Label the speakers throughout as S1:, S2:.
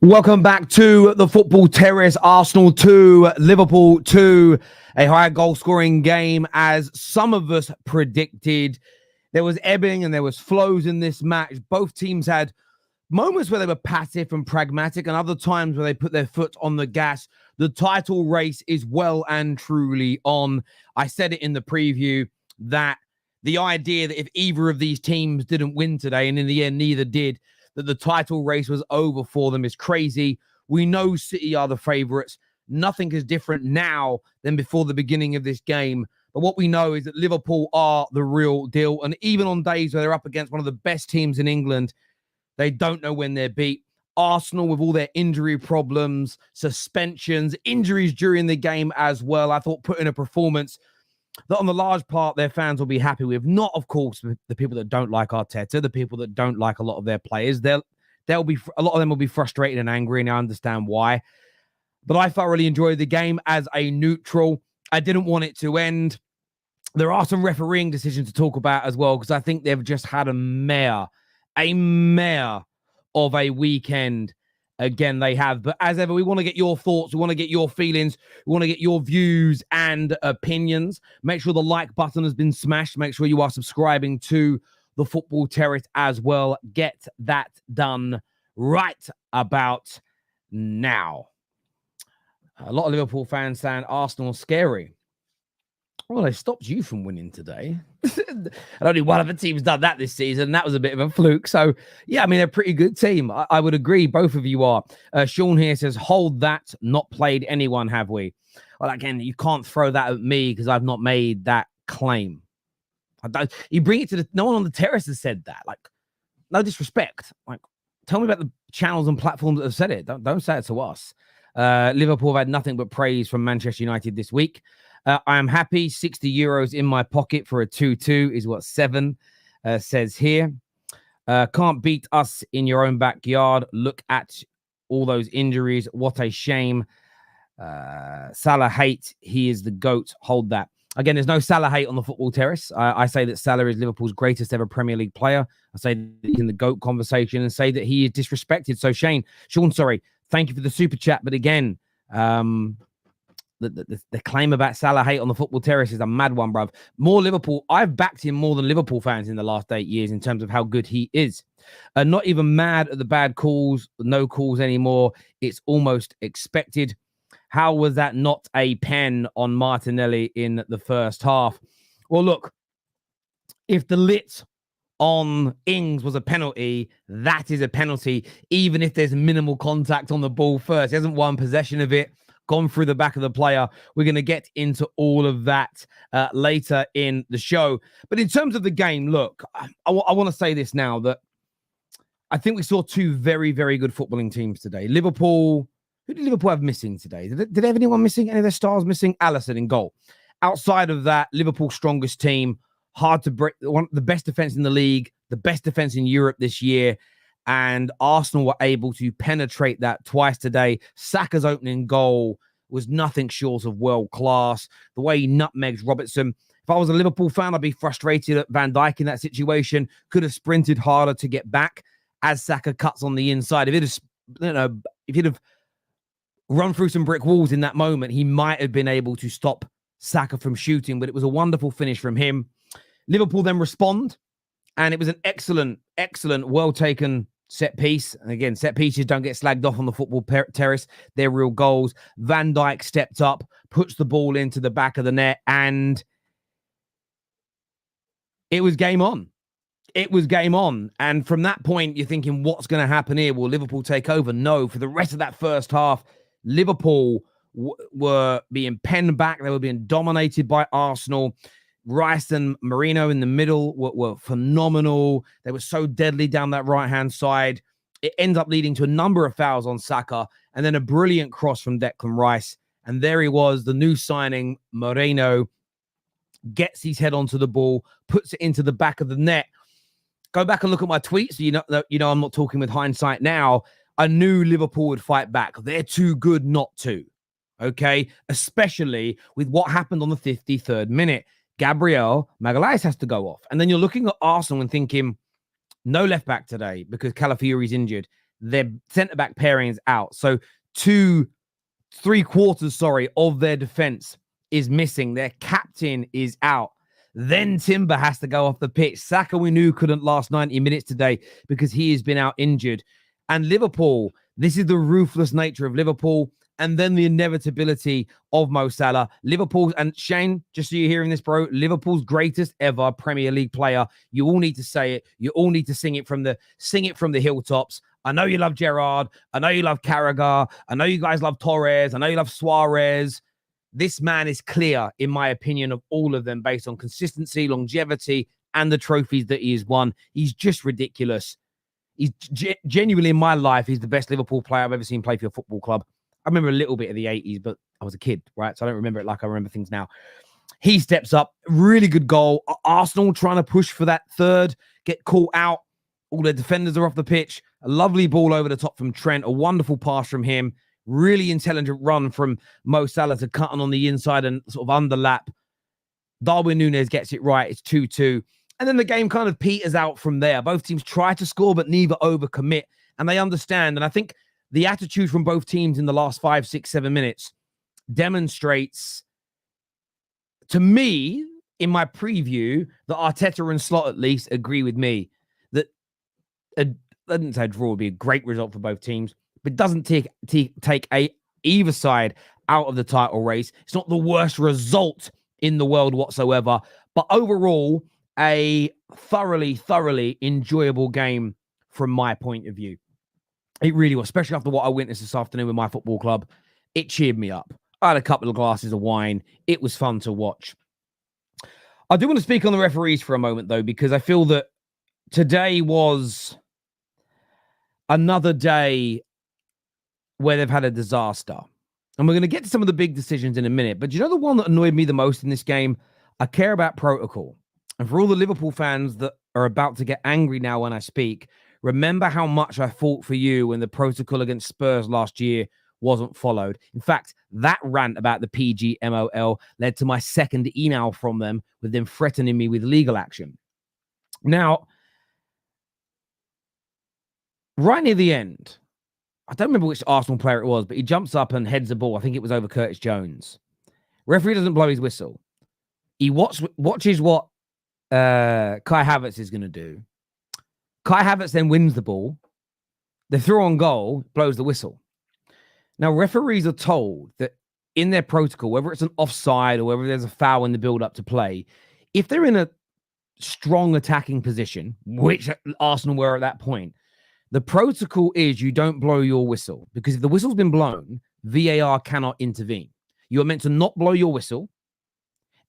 S1: Welcome back to the Football Terrace. Arsenal 2, Liverpool 2. A higher goal-scoring game as some of us predicted. There was ebbing and there was flows in this match. Both teams had moments where they were passive and pragmatic and other times where they put their foot on the gas. The title race is well and truly on. I said it in the preview that the idea that if either of these teams didn't win today, and in the end neither did, that the title race was over for them is crazy. We know City are the favourites. Nothing is different now than before the beginning of this game. But what we know is that Liverpool are the real deal. And even on days where they're up against one of the best teams in England, they don't know when they're beat. Arsenal, with all their injury problems, suspensions, injuries during the game as well, I thought put in a performance that on the large part their fans will be happy with. Not, of course, the people that don't like Arteta, the people that don't like a lot of their players. They'll be a lot of them will be frustrated and angry, and I understand why. But I thoroughly enjoyed the game as a neutral. I didn't want it to end. There are some refereeing decisions to talk about as well, because I think they've just had a mare of a weekend. Again, they have. But as ever, we want to get your thoughts. We want to get your feelings. We want to get your views and opinions. Make sure the like button has been smashed. Make sure you are subscribing to the Football Terrace as well. Get that done right about now. A lot of Liverpool fans saying Arsenal scary. Well, they stopped you from winning today. And only one of the teams done that this season. And that was a bit of a fluke. So, yeah, I mean, they're a pretty good team. I would agree. Both of you are. Sean here says, hold that. Not played anyone, have we? Well, again, you can't throw that at me because I've not made that claim. You bring it to no one on the terrace has said that. Like, no disrespect. Like, tell me about the channels and platforms that have said it. Don't say it to us. Liverpool have had nothing but praise from Manchester United this week. I am happy. 60 euros in my pocket for a 2-2 is what 7 says here. Can't beat us in your own backyard. Look at all those injuries. What a shame. Salah hate. He is the GOAT. Hold that. Again, there's no Salah hate on the Football Terrace. I say that Salah is Liverpool's greatest ever Premier League player. I say that he's in the GOAT conversation and say that he is disrespected. So Sean, sorry. Thank you for the super chat. But again, the claim about Salah hate on the Football Terrace is a mad one, bruv. More Liverpool. I've backed him more than Liverpool fans in the last 8 years in terms of how good he is. Not even mad at the bad calls, no calls anymore. It's almost expected. How was that not a pen on Martinelli in the first half? Well, look, if the lit on Ings was a penalty, that is a penalty, even if there's minimal contact on the ball first. He hasn't won possession of it, gone through the back of the player. We're going to get into all of that later in the show. But in terms of the game, look, I want to say this now, that I think we saw two very, very good footballing teams today. Liverpool, who did Liverpool have missing today? Did they have anyone missing? Any of their stars missing? Alisson in goal. Outside of that, Liverpool's strongest team, hard to break, one of the best defense in the league, the best defense in Europe this year. And Arsenal were able to penetrate that twice today. Saka's opening goal was nothing short of world class. The way he nutmegs Robertson. If I was a Liverpool fan, I'd be frustrated at Van Dijk in that situation. Could have sprinted harder to get back as Saka cuts on the inside. If he'd have run through some brick walls in that moment, he might have been able to stop Saka from shooting. But it was a wonderful finish from him. Liverpool then respond, and it was an excellent, well-taken set piece. And again, set pieces don't get slagged off on the Football Terrace. They're real goals. Van Dijk stepped up, puts the ball into the back of the net, and it was game on. It was game on. And from that point, you're thinking, what's going to happen here? Will Liverpool take over? No. For the rest of that first half, Liverpool were being penned back. They were being dominated by Arsenal. Rice and Marino in the middle were phenomenal. They were so deadly down that right-hand side. It ends up leading to a number of fouls on Saka and then a brilliant cross from Declan Rice. And there he was, the new signing, Moreno, gets his head onto the ball, puts it into the back of the net. Go back and look at my tweets. So you know I'm not talking with hindsight now. I knew Liverpool would fight back. They're too good not to, okay? Especially with what happened on the 53rd minute. Gabriel Magalhaes has to go off. And then you're looking at Arsenal and thinking, no left back today because Calafiori's injured. their centre-back pairing is out. So 3/4, of their defence is missing. Their captain is out. Then Timber has to go off the pitch. Saka, we knew, couldn't last 90 minutes today because he has been out injured. And Liverpool, this is the ruthless nature of Liverpool, and then the inevitability of Mo Salah. Liverpool, and Shane, just so you're hearing this, bro, Liverpool's greatest ever Premier League player. You all need to say it. You all need to sing it from the hilltops. I know you love Gerrard. I know you love Carragher. I know you guys love Torres. I know you love Suarez. This man is clear, in my opinion, of all of them based on consistency, longevity, and the trophies that he has won. He's just ridiculous. He's genuinely, in my life, he's the best Liverpool player I've ever seen play for a football club. I remember a little bit of the 80s, but I was a kid, right? So I don't remember it like I remember things now. He steps up. Really good goal. Arsenal trying to push for that third, get caught out. All their defenders are off the pitch. A lovely ball over the top from Trent. A wonderful pass from him. Really intelligent run from Mo Salah to cut on the inside and sort of underlap. Darwin Núñez gets it right. It's 2-2. And then the game kind of peters out from there. Both teams try to score, but neither overcommit. And they understand. And I think the attitude from both teams in the last 5, 6, 7 minutes demonstrates, to me, in my preview, that Arteta and Slot at least agree with me that I didn't say a draw would be a great result for both teams, but it doesn't take either side out of the title race. It's not the worst result in the world whatsoever, but overall, a thoroughly enjoyable game from my point of view. It really was, especially after what I witnessed this afternoon with my football club. It cheered me up. I had a couple of glasses of wine. It was fun to watch. I do want to speak on the referees for a moment, though, because I feel that today was another day where they've had a disaster. And we're going to get to some of the big decisions in a minute. But you know the one that annoyed me the most in this game? I care about protocol. And for all the Liverpool fans that are about to get angry now when I speak, remember how much I fought for you when the protocol against Spurs last year wasn't followed. In fact, that rant about the PGMOL led to my second email from them with them threatening me with legal action. Now, right near the end, I don't remember which Arsenal player it was, but he jumps up and heads the ball. I think it was over Curtis Jones. Referee doesn't blow his whistle. He watches what Kai Havertz is going to do. Kai Havertz then wins the ball. The throw on goal blows the whistle. Now, referees are told that in their protocol, whether it's an offside or whether there's a foul in the build-up to play, if they're in a strong attacking position, which Arsenal were at that point, the protocol is you don't blow your whistle, because if the whistle's been blown, VAR cannot intervene. You are meant to not blow your whistle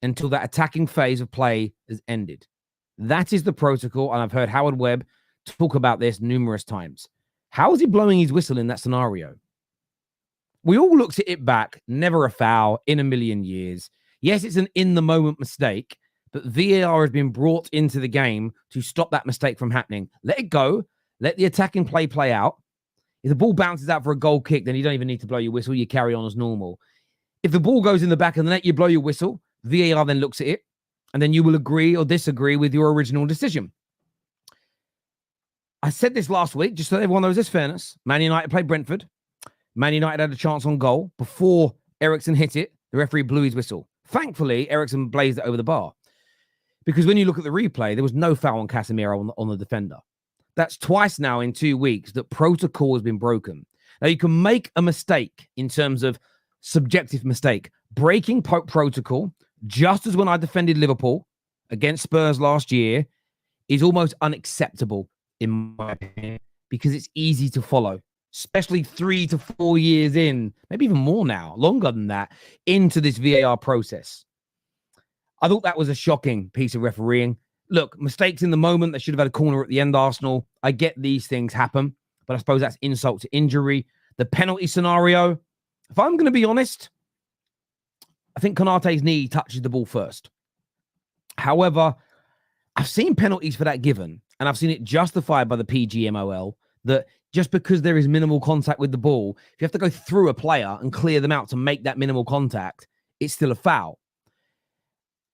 S1: until that attacking phase of play has ended. That is the protocol, and I've heard Howard Webb talk about this numerous times. How is he blowing his whistle in that scenario? We all looked at it back, never a foul in a million years. Yes, it's an in-the-moment mistake, but VAR has been brought into the game to stop that mistake from happening. Let it go. Let the attacking play out. If the ball bounces out for a goal kick, then you don't even need to blow your whistle. You carry on as normal. If the ball goes in the back of the net, you blow your whistle. VAR then looks at it, and then you will agree or disagree with your original decision. I said this last week, just so everyone knows there's fairness. Man United played Brentford. Man United had a chance on goal. Before Eriksen hit it, the referee blew his whistle. Thankfully, Eriksen blazed it over the bar. Because when you look at the replay, there was no foul on Casemiro on the defender. That's twice now in 2 weeks that protocol has been broken. Now, you can make a mistake in terms of subjective mistake. Breaking protocol, just as when I defended Liverpool against Spurs last year, is almost unacceptable in my opinion, because it's easy to follow, especially 3 to 4 years in, maybe even more now, longer than that, into this VAR process. I thought that was a shocking piece of refereeing. Look, mistakes in the moment. They should have had a corner at the end, Arsenal. I get these things happen, but I suppose that's insult to injury. The penalty scenario, if I'm going to be honest, I think Konate's knee touches the ball first. However, I've seen penalties for that given, and I've seen it justified by the PGMOL that just because there is minimal contact with the ball, if you have to go through a player and clear them out to make that minimal contact, it's still a foul.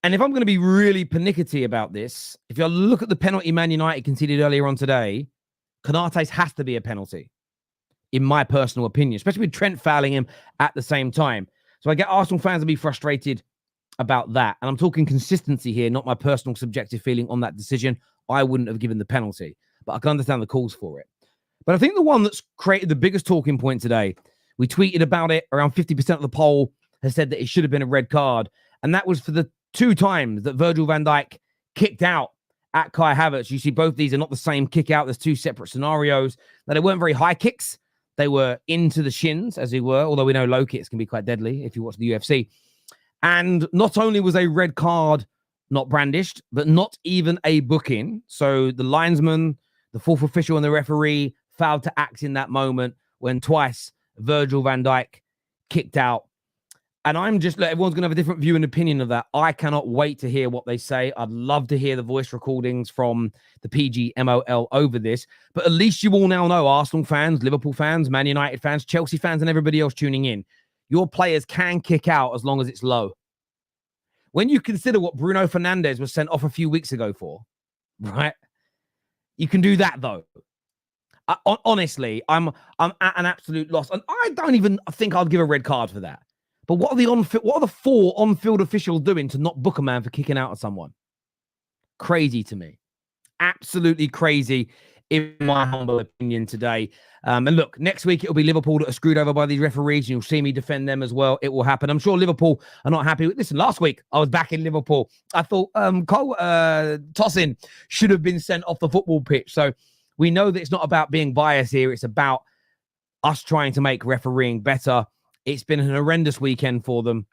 S1: And if I'm going to be really pernickety about this, if you look at the penalty Man United conceded earlier on today, Konate's has to be a penalty. in my personal opinion, especially with Trent fouling him at the same time. So I get Arsenal fans to be frustrated about that. And I'm talking consistency here, not my personal subjective feeling on that decision. I wouldn't have given the penalty, but I can understand the calls for it. But I think the one that's created the biggest talking point today, we tweeted about it, around 50% of the poll has said that it should have been a red card. And that was for the 2 times that Virgil van Dijk kicked out at Kai Havertz. You see, both these are not the same kick out. There's 2 separate scenarios. Now, they weren't very high kicks. They were into the shins, as it were, although we know low kicks can be quite deadly if you watch the UFC. And not only was a red card not brandished, but not even a booking. So the linesman, the 4th official, and the referee failed to act in that moment when twice Virgil van Dijk kicked out. And I'm just, everyone's going to have a different view and opinion of that. I cannot wait to hear what they say. I'd love to hear the voice recordings from the PGMOL over this. But at least you all now know, Arsenal fans, Liverpool fans, Man United fans, Chelsea fans, and everybody else tuning in, your players can kick out as long as it's low. When you consider what Bruno Fernandes was sent off a few weeks ago for, right? You can do that, though. Honestly, I'm at an absolute loss. And I don't even think I'd give a red card for that. But what are the 4 on-field officials doing to not book a man for kicking out at someone? Crazy to me. Absolutely crazy, in my humble opinion, today. And look, next week it'll be Liverpool that are screwed over by these referees, and you'll see me defend them as well. It will happen. I'm sure Liverpool are not happy with. Listen, last week I was back in Liverpool. I thought Cole Tosin should have been sent off the football pitch. So we know that it's not about being biased here. It's about us trying to make refereeing better. It's been an horrendous weekend for them,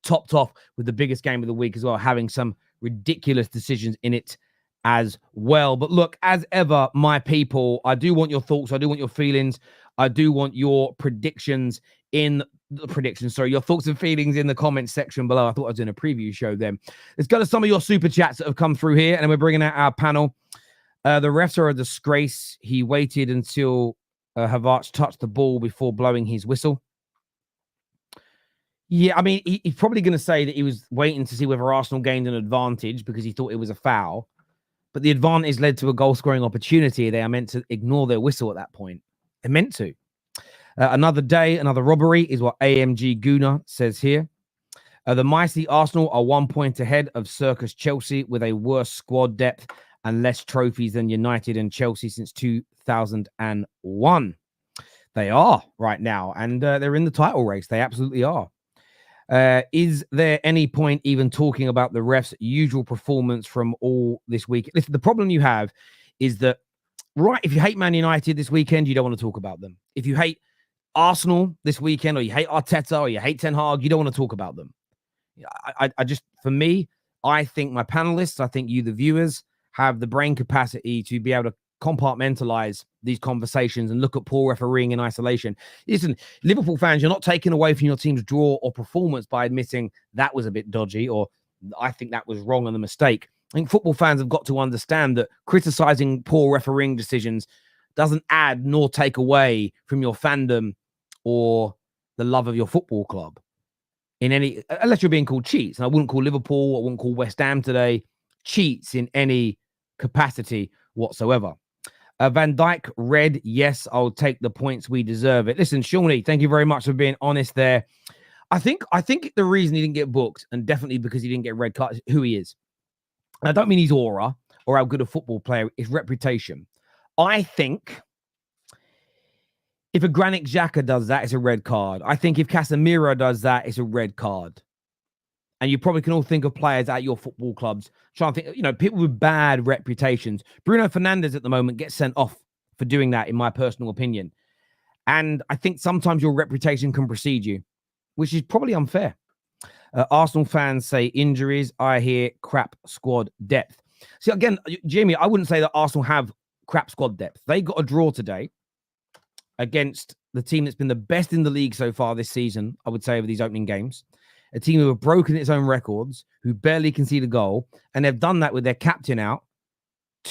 S1: topped off with the biggest game of the week as well, having some ridiculous decisions in it as well. But look, as ever, my people, I do want your thoughts. I do want your feelings. I do want your predictions your thoughts and feelings in the comments section below. I thought I was doing a preview show then. Let's go to some of your super chats that have come through here, and then we're bringing out our panel. The refs are a disgrace. He waited until Havertz touched the ball before blowing his whistle. Yeah, I mean, he's probably going to say that he was waiting to see whether Arsenal gained an advantage because he thought it was a foul. But the advantage led to a goal-scoring opportunity. They are meant to ignore their whistle at that point. They're meant to. Another day, another robbery is what AMG Gooner says here. The mighty Arsenal are 1 point ahead of Circus Chelsea with a worse squad depth and less trophies than United and Chelsea since 2001. They are right now, and they're in the title race. They absolutely are. Is there any point even talking about the refs' usual performance from all this week? Listen, the problem you have is that, right, if you hate Man United this weekend, you don't want to talk about them. If you hate Arsenal this weekend, or you hate Arteta, or you hate Ten Hag, you don't want to talk about them. I just, for me, I think my panelists, I think you, the viewers, have the brain capacity to be able to compartmentalize these conversations and look at poor refereeing in isolation. Listen, Liverpool fans, you're not taking away from your team's draw or performance by admitting that was a bit dodgy, or I think that was wrong and a mistake. I think football fans have got to understand that criticizing poor refereeing decisions doesn't add nor take away from your fandom or the love of your football club in any, unless you're being called cheats. And I wouldn't call Liverpool, I wouldn't call West Ham today cheats in any capacity whatsoever. Van Dijk, red, yes, I'll take the points, we deserve it. Listen, Shawnee, thank you very much for being honest there. I think the reason he didn't get booked, and definitely because he didn't get red card, is who he is. And I don't mean his aura or how good a football player, his reputation. I think if a Granit Xhaka does that, it's a red card. I think if Casemiro does that, it's a red card. And you probably can all think of players at your football clubs. Trying to think, people with bad reputations. Bruno Fernandes at the moment gets sent off for doing that, in my personal opinion. And I think sometimes your reputation can precede you, which is probably unfair. Arsenal fans say injuries. I hear crap squad depth. See, again, Jamie, I wouldn't say that Arsenal have crap squad depth. They got a draw today against the team that's been the best in the league so far this season, I would say, over these opening games. A team who have broken its own records, who barely concede a goal, and they've done that with their captain out,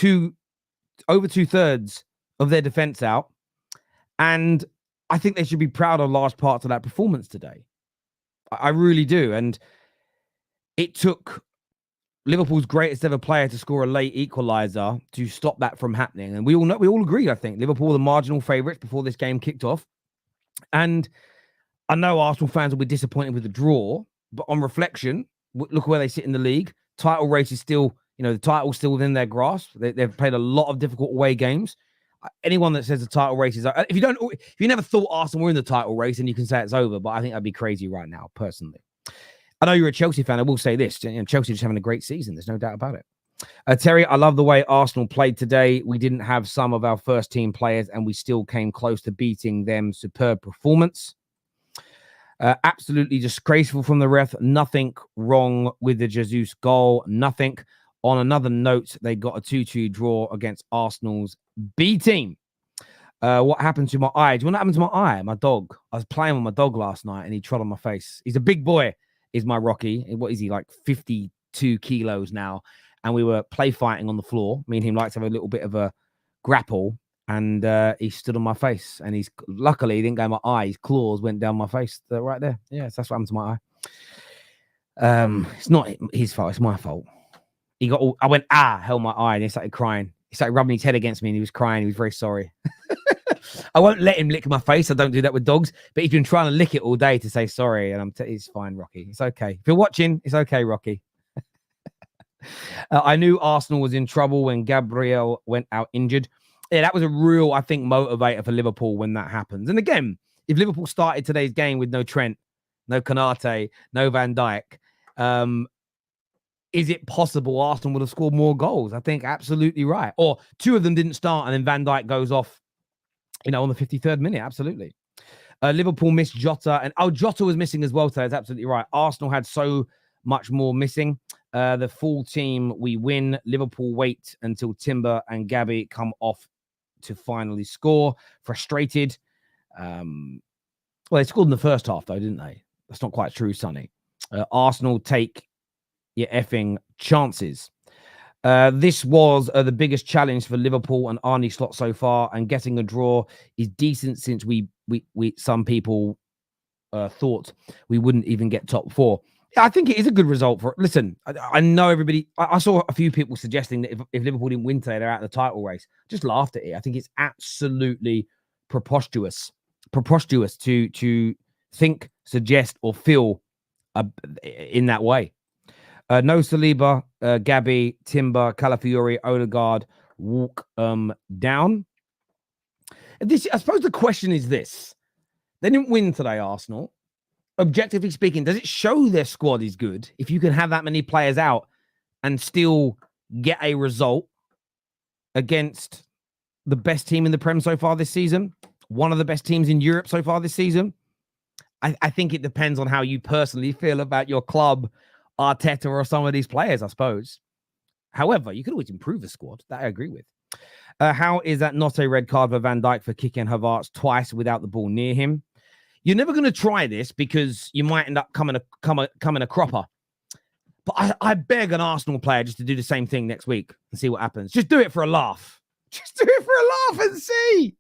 S1: over 2/3 of their defense out. And I think they should be proud of large parts of that performance today. I really do. And it took Liverpool's greatest ever player to score a late equaliser to stop that from happening. And we all agree, I think, Liverpool were the marginal favourites before this game kicked off. And I know Arsenal fans will be disappointed with the draw, but on reflection, look where they sit in the league. Title race is still, the title's still within their grasp. They've played a lot of difficult away games. Anyone that says the title race is, if you never thought Arsenal were in the title race, then you can say it's over. But I think that'd be crazy right now, personally. I know you're a Chelsea fan. I will say this: Chelsea just having a great season. There's no doubt about it. Terry, I love the way Arsenal played today. We didn't have some of our first team players, and we still came close to beating them. Superb performance. Absolutely disgraceful from the ref. Nothing wrong with the Jesus goal. Nothing. On another note, they got a 2-2 draw against Arsenal's B team. What happened to my eye? Do you know what happened to my eye? My dog. I was playing with my dog last night and he trod on my face. He's a big boy, is my Rocky. What is he, like 52 kilos now? And we were play fighting on the floor. Me and him like to have a little bit of a grapple. And he stood on my face. And luckily, he didn't go in my eye. His claws went down my face right there. Yes, that's what happened to my eye. It's not his fault. It's my fault. I went, held my eye, and he started crying. He started rubbing his head against me, and he was crying. He was very sorry. I won't let him lick my face. I don't do that with dogs. But he's been trying to lick it all day to say sorry, and it's fine, Rocky. It's okay. If you're watching, it's okay, Rocky. I knew Arsenal was in trouble when Gabriel went out injured. Yeah, that was a real, I think, motivator for Liverpool when that happens. And again, if Liverpool started today's game with no Trent, no Konate, no Van Dijk, is it possible Arsenal would have scored more goals? I think absolutely right. Or two of them didn't start and then Van Dijk goes off, on the 53rd minute. Absolutely. Liverpool missed Jota. And Jota was missing as well today. That's absolutely right. Arsenal had so much more missing. The full team, we win. Liverpool wait until Timber and Gabby come off to finally score. Frustrated. Well, they scored in the first half, though, didn't they? That's not quite true, Sonny. Arsenal take your effing chances. This was the biggest challenge for Liverpool and Arne Slot so far, and getting a draw is decent since we some people thought we wouldn't even get top four. Yeah, I think it is a good result for. Listen, I know everybody. I saw a few people suggesting that if Liverpool didn't win today, they're out of the title race. Just laughed at it. I think it's absolutely preposterous to think, suggest, or feel in that way. No Saliba, Gabby, Timber, Calafiori, Odegaard walk down. I suppose the question is this. They didn't win today, Arsenal. Objectively speaking, does it show their squad is good if you can have that many players out and still get a result against the best team in the Prem so far this season? One of the best teams in Europe so far this season? I think it depends on how you personally feel about your club, Arteta, or some of these players, I suppose. However, you can always improve the squad. That I agree with. How is that not a red card for Van Dijk for kicking Havertz twice without the ball near him? You're never going to try this because you might end up coming a cropper. But I beg an Arsenal player just to do the same thing next week and see what happens. Just do it for a laugh. Just do it for a laugh and see.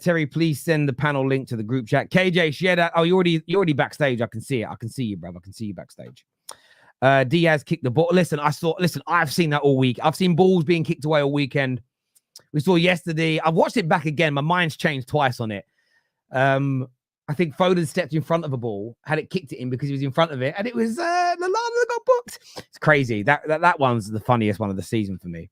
S1: Terry, please send the panel link to the group chat. KJ, share that. Oh, you're already backstage. I can see it. I can see you, bro. I can see you backstage. Diaz kicked the ball. Listen, I've seen that all week. I've seen balls being kicked away all weekend. We saw yesterday. I've watched it back again. My mind's changed twice on it. I think Foden stepped in front of a ball, had it kicked at him because he was in front of it, and it was Lallana that got booked. It's crazy. That one's the funniest one of the season for me.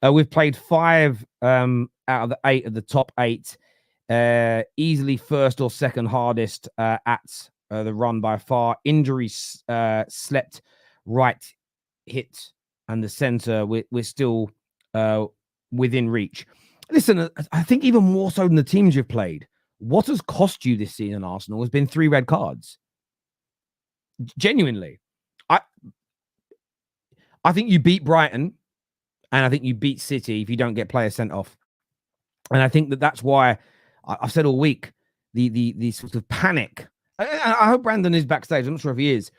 S1: We've played 5 out of the 8 of the top 8. Easily first or second hardest at the run by far. Injuries slept right hit, and the centre we're still within reach. Listen, I think even more so than the teams you've played, what has cost you this season, Arsenal, has been 3 red cards. Genuinely. I think you beat Brighton, and I think you beat City if you don't get players sent off. And I think that's why I've said all week, the sort of panic. I hope Brandon is backstage. I'm not sure if he is.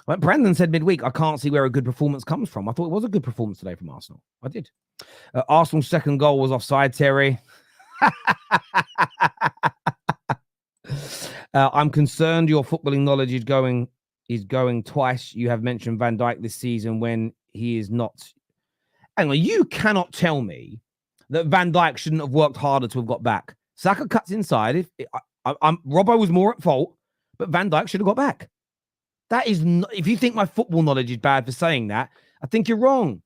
S1: But Brandon said midweek, I can't see where a good performance comes from. I thought it was a good performance today from Arsenal. I did. Arsenal's second goal was offside, Terry. I'm concerned your footballing knowledge is going is going twice. You have mentioned Van Dijk this season when he is not. Anyway, you cannot tell me that Van Dijk shouldn't have worked harder to have got back. Saka cuts inside. Robbo was more at fault, but Van Dijk should have got back. That is not, if you think my football knowledge is bad for saying that, I think you're wrong.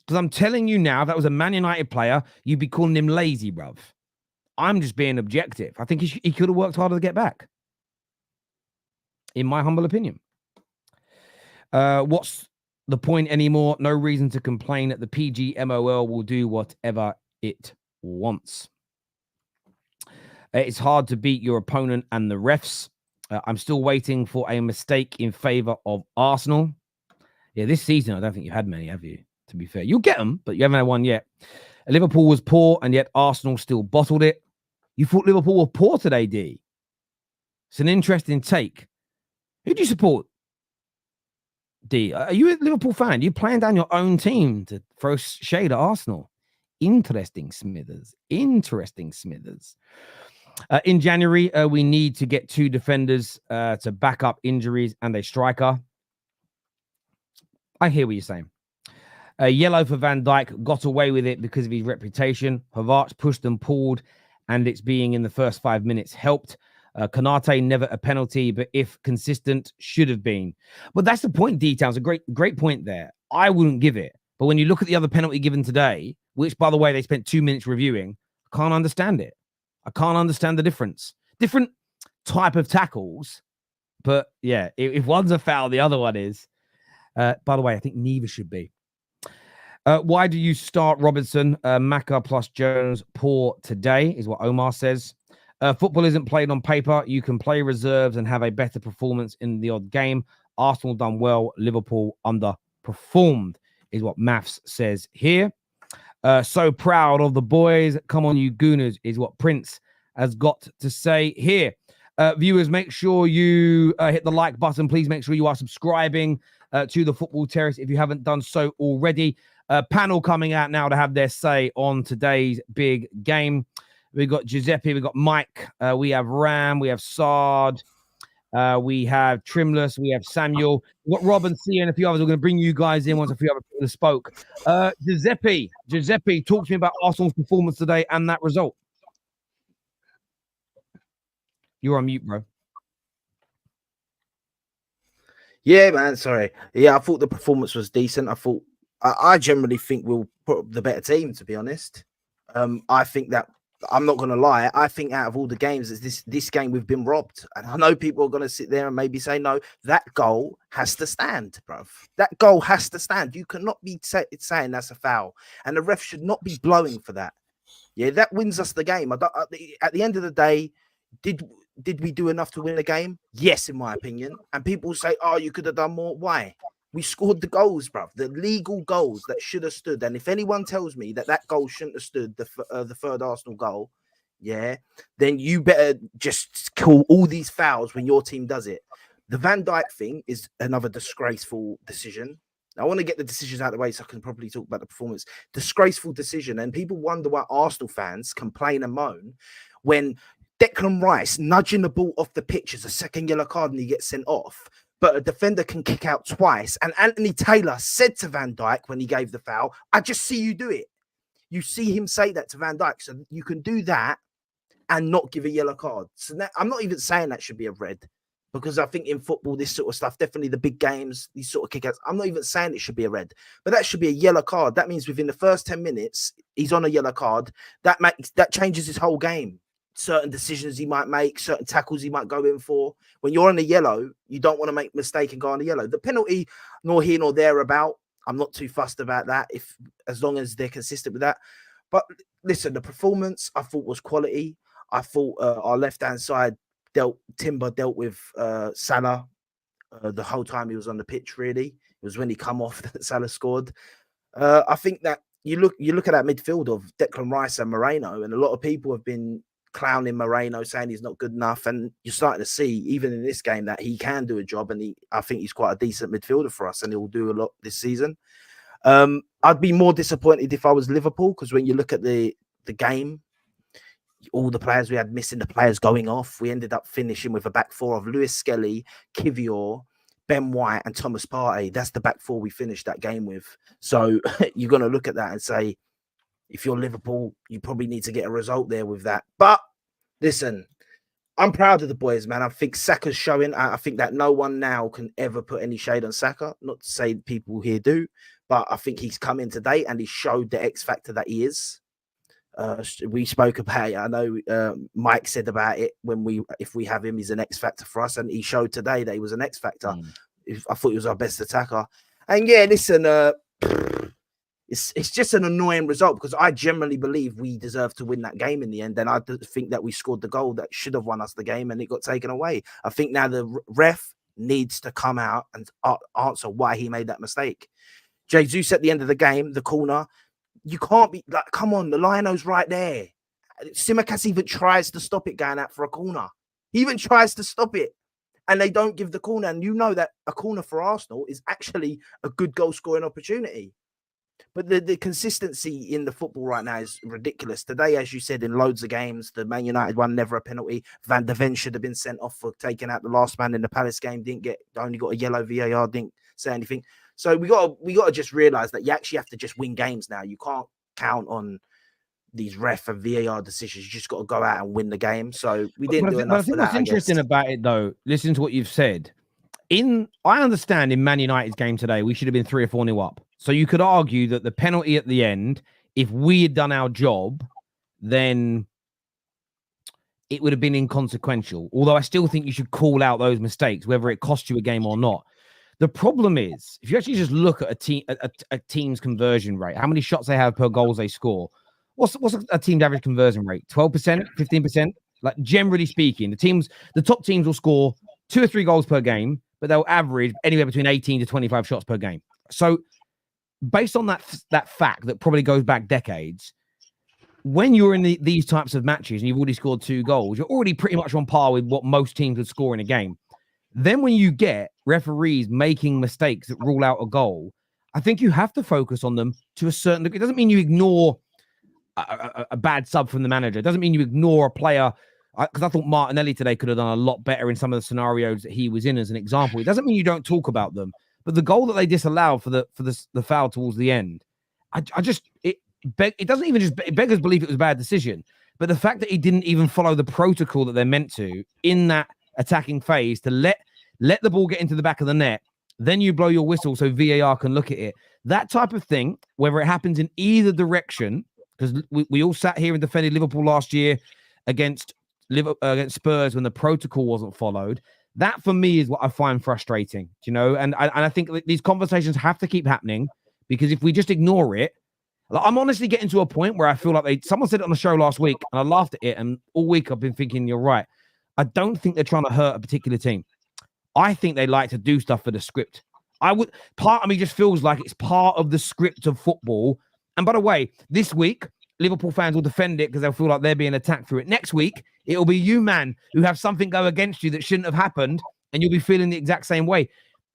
S1: Because I'm telling you now, if that was a Man United player, you'd be calling him lazy, bruv. I'm just being objective. I think he could have worked harder to get back. In my humble opinion. What's the point anymore? No reason to complain that the PGMOL will do whatever it wants. It's hard to beat your opponent and the refs. I'm still waiting for a mistake in favor of Arsenal. Yeah, this season, I don't think you had many, have you? To be fair, you'll get them, but you haven't had one yet. Liverpool was poor, and yet Arsenal still bottled it. You thought Liverpool were poor today, D? It's an interesting take. Who do you support, D? Are you a Liverpool fan? You're playing down your own team to throw shade at Arsenal. Interesting, Smithers. Interesting, Smithers. In January, we need to get 2 defenders to back up injuries and a striker. I hear what you're saying. Yellow for Van Dijk, got away with it because of his reputation. Havertz pushed and pulled, and it's being in the first 5 minutes helped. Konate, never a penalty, but if consistent, should have been. But that's the point, details. A great point there. I wouldn't give it. But when you look at the other penalty given today, which, by the way, they spent 2 minutes reviewing, I can't understand it. I can't understand the difference. Different type of tackles. But yeah, if one's a foul, the other one is. By the way, I think neither should be. Why do you start Robertson? Maka plus Jones poor today is what Omar says. Football isn't played on paper. You can play reserves and have a better performance in the odd game. Arsenal done well. Liverpool underperformed is what Maths says here. So proud of the boys. Come on, you Gooners, is what Prince has got to say here. Viewers, make sure you hit the like button. Please make sure you are subscribing to the Football Terrace if you haven't done so already. Panel coming out now to have their say on today's big game. We've got Giuseppe, we've got Mike, we have Ram, we have Sard, we have Trimless, we have Samuel, we've got Rob and C and a few others. We're going to bring you guys in once a few other people have spoke. Giuseppe, talk to me about Arsenal's performance today and that result. You're on mute, bro.
S2: Yeah, man, sorry. Yeah, I thought the performance was decent. I generally think we'll put up the better team, to be honest. I think that, I'm not going to lie, I think out of all the games, this game we've been robbed. And I know people are going to sit there and maybe say, no, that goal has to stand, bruv. That goal has to stand. You cannot be saying that's a foul. And the ref should not be blowing for that. Yeah, that wins us the game. At the end of the day, did we do enough to win the game? Yes, in my opinion. And people say, oh, you could have done more. Why? We scored the goals, bruv, the legal goals that should have stood. And if anyone tells me that goal shouldn't have stood, the third Arsenal goal, yeah, then you better just call all these fouls when your team does it. The Van Dijk thing is another disgraceful decision. I want to get the decisions out of the way so I can probably talk about the performance. Disgraceful decision. And people wonder why Arsenal fans complain and moan when Declan Rice nudging the ball off the pitch is a second yellow card and he gets sent off. But a defender can kick out twice. And Anthony Taylor said to Van Dijk when he gave the foul, I just see you do it. You see him say that to Van Dijk. So you can do that and not give a yellow card. So that, I'm not even saying that should be a red. Because I think in football, this sort of stuff, definitely the big games, these sort of kickouts, I'm not even saying it should be a red. But that should be a yellow card. That means within the first 10 minutes, he's on a yellow card. That changes his whole game. Certain decisions he might make, certain tackles he might go in for. When you're on the yellow, you don't want to make a mistake and go on the yellow. The penalty, nor here nor there about. I'm not too fussed about that, as long as they're consistent with that. But listen, the performance I thought was quality. I thought our left-hand side Timber dealt with Salah the whole time he was on the pitch, really. It was when he come off that Salah scored. I think that you look at that midfield of Declan Rice and Moreno, and a lot of people have been clowning Moreno, saying he's not good enough, and you're starting to see even in this game that he can do a job, and I think he's quite a decent midfielder for us, and he'll do a lot this season. I'd be more disappointed if I was Liverpool, because when you look at the game, all the players we had missing, the players going off, we ended up finishing with a back four of Lewis Skelly, Kivior, Ben White and Thomas Partey. That's the back four we finished that game with. So you're going to look at that and say, if you're Liverpool, you probably need to get a result there with that. But listen, I'm proud of the boys, man. I think Saka's showing. I think that no one now can ever put any shade on Saka. Not to say people here do, but I think he's come in today and he showed the X factor that he is. We spoke about it. I know Mike said about it if we have him, he's an X factor for us, and he showed today that he was an X factor. I thought he was our best attacker. And yeah, listen, it's just an annoying result because I generally believe we deserve to win that game in the end. And I think that we scored the goal that should have won us the game and it got taken away. I think now the ref needs to come out and answer why he made that mistake. Jesus at the end of the game, the corner, you can't be like, come on, the lino's right there. Tsimikas even tries to stop it going out for a corner. He even tries to stop it. And they don't give the corner. And you know that a corner for Arsenal is actually a good goal scoring opportunity. But the consistency in the football right now is ridiculous. Today, as you said, in loads of games, the Man United one, never a penalty. Van de Ven should have been sent off for taking out the last man in the Palace game. Only got a yellow VAR, didn't say anything. So we got to just realise that you actually have to just win games now. You can't count on these ref and VAR decisions. You just got to go out and win the game. So we didn't do enough. But I think
S1: what's interesting about it, though, listening to what you've said, I understand in Man United's game today, we should have been 3 or 4-0 up. So you could argue that the penalty at the end, if we had done our job, then it would have been inconsequential. Although I still think you should call out those mistakes, whether it cost you a game or not. The problem is, if you actually just look at a team's conversion rate, how many shots they have per goals they score, what's a team's average conversion rate? 12%, 15%? Like, generally speaking, the top teams will score 2 or 3 goals per game, but they'll average anywhere between 18 to 25 shots per game. So based on that fact that probably goes back decades, when you're in these types of matches and you've already scored 2 goals, you're already pretty much on par with what most teams would score in a game. Then when you get referees making mistakes that rule out a goal, I think you have to focus on them to a certain degree. It doesn't mean you ignore a bad sub from the manager. It doesn't mean you ignore a player, because I thought Martinelli today could have done a lot better in some of the scenarios that he was in as an example. It doesn't mean you don't talk about them. But the goal that they disallowed for the foul towards the end, it beggars belief it was a bad decision. But the fact that he didn't even follow the protocol that they're meant to in that attacking phase to let the ball get into the back of the net, then you blow your whistle so VAR can look at it. That type of thing, whether it happens in either direction, because we all sat here and defended Liverpool last year against Spurs when the protocol wasn't followed. That, for me, is what I find frustrating, and I think these conversations have to keep happening, because if we just ignore it, I'm honestly getting to a point where I feel like someone said it on the show last week, and I laughed at it, and all week I've been thinking, you're right. I don't think they're trying to hurt a particular team. I think they like to do stuff for the script. Part of me just feels like it's part of the script of football. And by the way, this week, Liverpool fans will defend it because they'll feel like they're being attacked through it. Next week, it'll be you, man, who have something go against you that shouldn't have happened, and you'll be feeling the exact same way.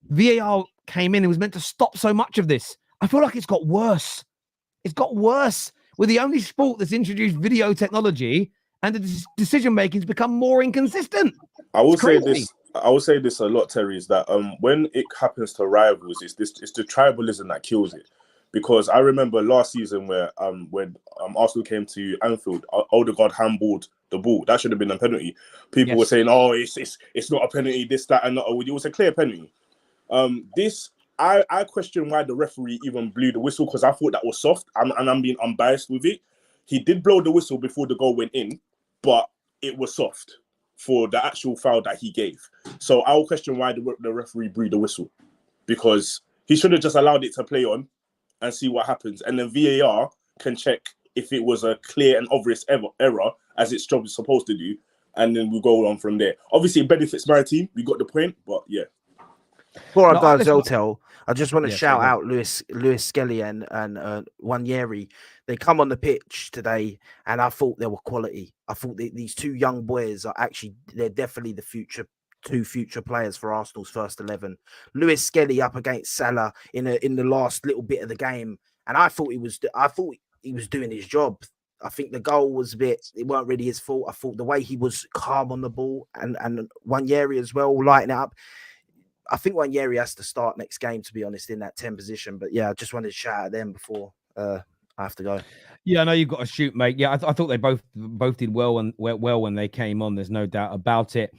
S1: VAR came in and was meant to stop so much of this. I feel like it's got worse. It's got worse. We're the only sport that's introduced video technology, and the decision-making's become more inconsistent.
S3: I will say this a lot, Terry, is that when it happens to rivals, it's the tribalism that kills it. Because I remember last season where when Arsenal came to Anfield, Odegaard handballed the ball. That should have been a penalty. People were saying, "Oh, it's not a penalty. This, that, and that." It was a clear penalty. I question why the referee even blew the whistle, because I thought that was soft, and I'm being unbiased with it. He did blow the whistle before the goal went in, but it was soft for the actual foul that he gave. So I'll question why the referee blew the whistle, because he should have just allowed it to play on and see what happens. And then VAR can check if it was a clear and obvious error, as its job is supposed to do, and then we'll go on from there. Obviously, it benefits my team. We got the point, but yeah.
S2: Before I go, Zoltel, I just want to shout out Lewis Skelly and Nwaneri. They come on the pitch today, and I thought they were quality. I thought these 2 young boys they're definitely the two future players for Arsenal's first 11. Lewis Skelly up against Salah in the last little bit of the game, and I thought he was doing his job. I think the goal was it weren't really his fault. I thought the way he was calm on the ball, and Nwaneri as well, lighting it up. I think Nwaneri has to start next game, to be honest, in that 10 position. But yeah, I just wanted to shout at them before I have to go.
S1: Yeah, I know you've got to shoot, mate. Yeah, I thought they both did well when they came on. There's no doubt about it.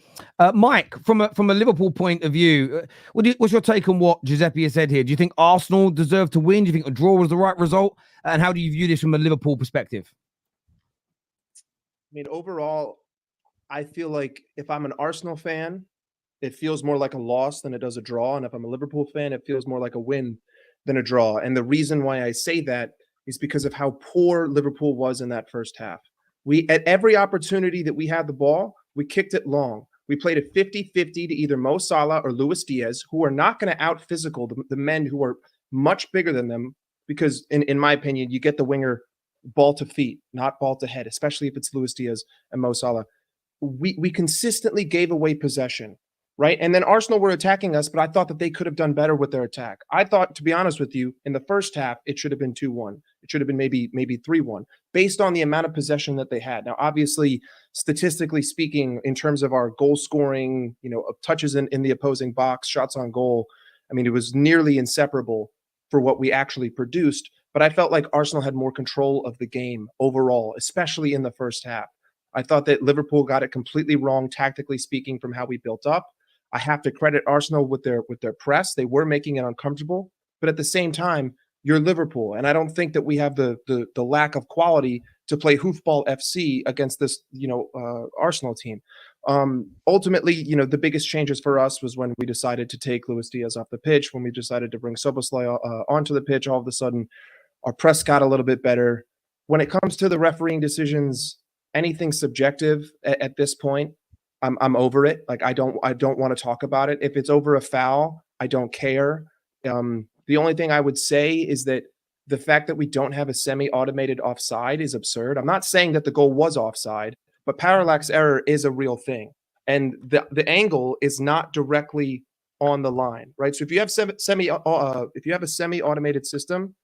S1: Mike, from a Liverpool point of view, what's your take on what Giuseppe has said here? Do you think Arsenal deserved to win? Do you think a draw was the right result? And how do you view this from a Liverpool perspective?
S4: I mean, overall, I feel like if I'm an Arsenal fan, it feels more like a loss than it does a draw. And if I'm a Liverpool fan, it feels more like a win than a draw. And the reason why I say that is because of how poor Liverpool was in that first half. We, at every opportunity that we had the ball, we kicked it long. We played a 50-50 to either Mo Salah or Luis Diaz, who are not going to out-physical the men who are much bigger than them, because in my opinion, you get the winger ball to feet, not ball to head, especially if it's Luis Diaz and Mo Salah. We consistently gave away possession, right? And then Arsenal were attacking us, but I thought that they could have done better with their attack. I thought, to be honest with you, in the first half, it should have been 2-1. It should have been maybe 3-1, based on the amount of possession that they had. Now, obviously, statistically speaking, in terms of our goal scoring, touches in the opposing box, shots on goal, I mean, it was nearly inseparable for what we actually produced. But I felt like Arsenal had more control of the game overall, especially in the first half. I thought that Liverpool got it completely wrong, tactically speaking, from how we built up. I have to credit Arsenal with their press. They were making it uncomfortable, but at the same time, you're Liverpool, and I don't think that we have the lack of quality to play hoofball FC against this Arsenal team. Ultimately, the biggest changes for us was when we decided to take Luis Diaz off the pitch, when we decided to bring Szoboszlai onto the pitch. All of a sudden, our press got a little bit better. When it comes to the refereeing decisions, anything subjective at this point, I'm over it. Like, I don't want to talk about it. If it's over a foul, I don't care. The only thing I would say is that the fact that we don't have a semi-automated offside is absurd. I'm not saying that the goal was offside, but parallax error is a real thing, and the angle is not directly on the line, right? So if you have if you have a semi-automated system,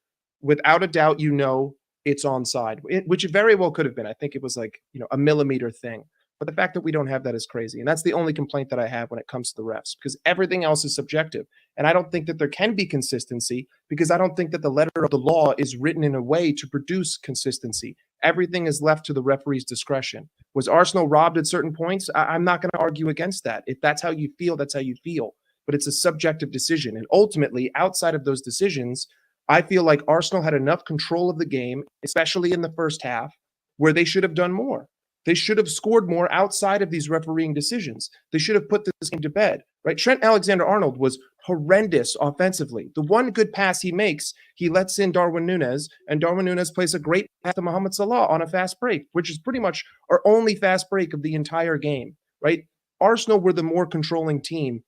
S4: without a doubt, it's onside, which it very well could have been. I think it was like a millimeter thing. But the fact that we don't have that is crazy. And that's the only complaint that I have when it comes to the refs, because everything else is subjective. And I don't think that there can be consistency, because I don't think that the letter of the law is written in a way to produce consistency. Everything is left to the referee's discretion. Was Arsenal robbed at certain points? I'm not going to argue against that. If that's how you feel, that's how you feel. But it's a subjective decision. And ultimately, outside of those decisions, I feel like Arsenal had enough control of the game, especially in the first half, where they should have done more. They should have scored more outside of these refereeing decisions. They should have put this game to bed, right? Trent Alexander-Arnold was horrendous offensively. The one good pass he makes, he lets in Darwin Núñez, and Darwin Núñez plays a great pass to Mohamed Salah on a fast break, which is pretty much our only fast break of the entire game, right? Arsenal were the more controlling team.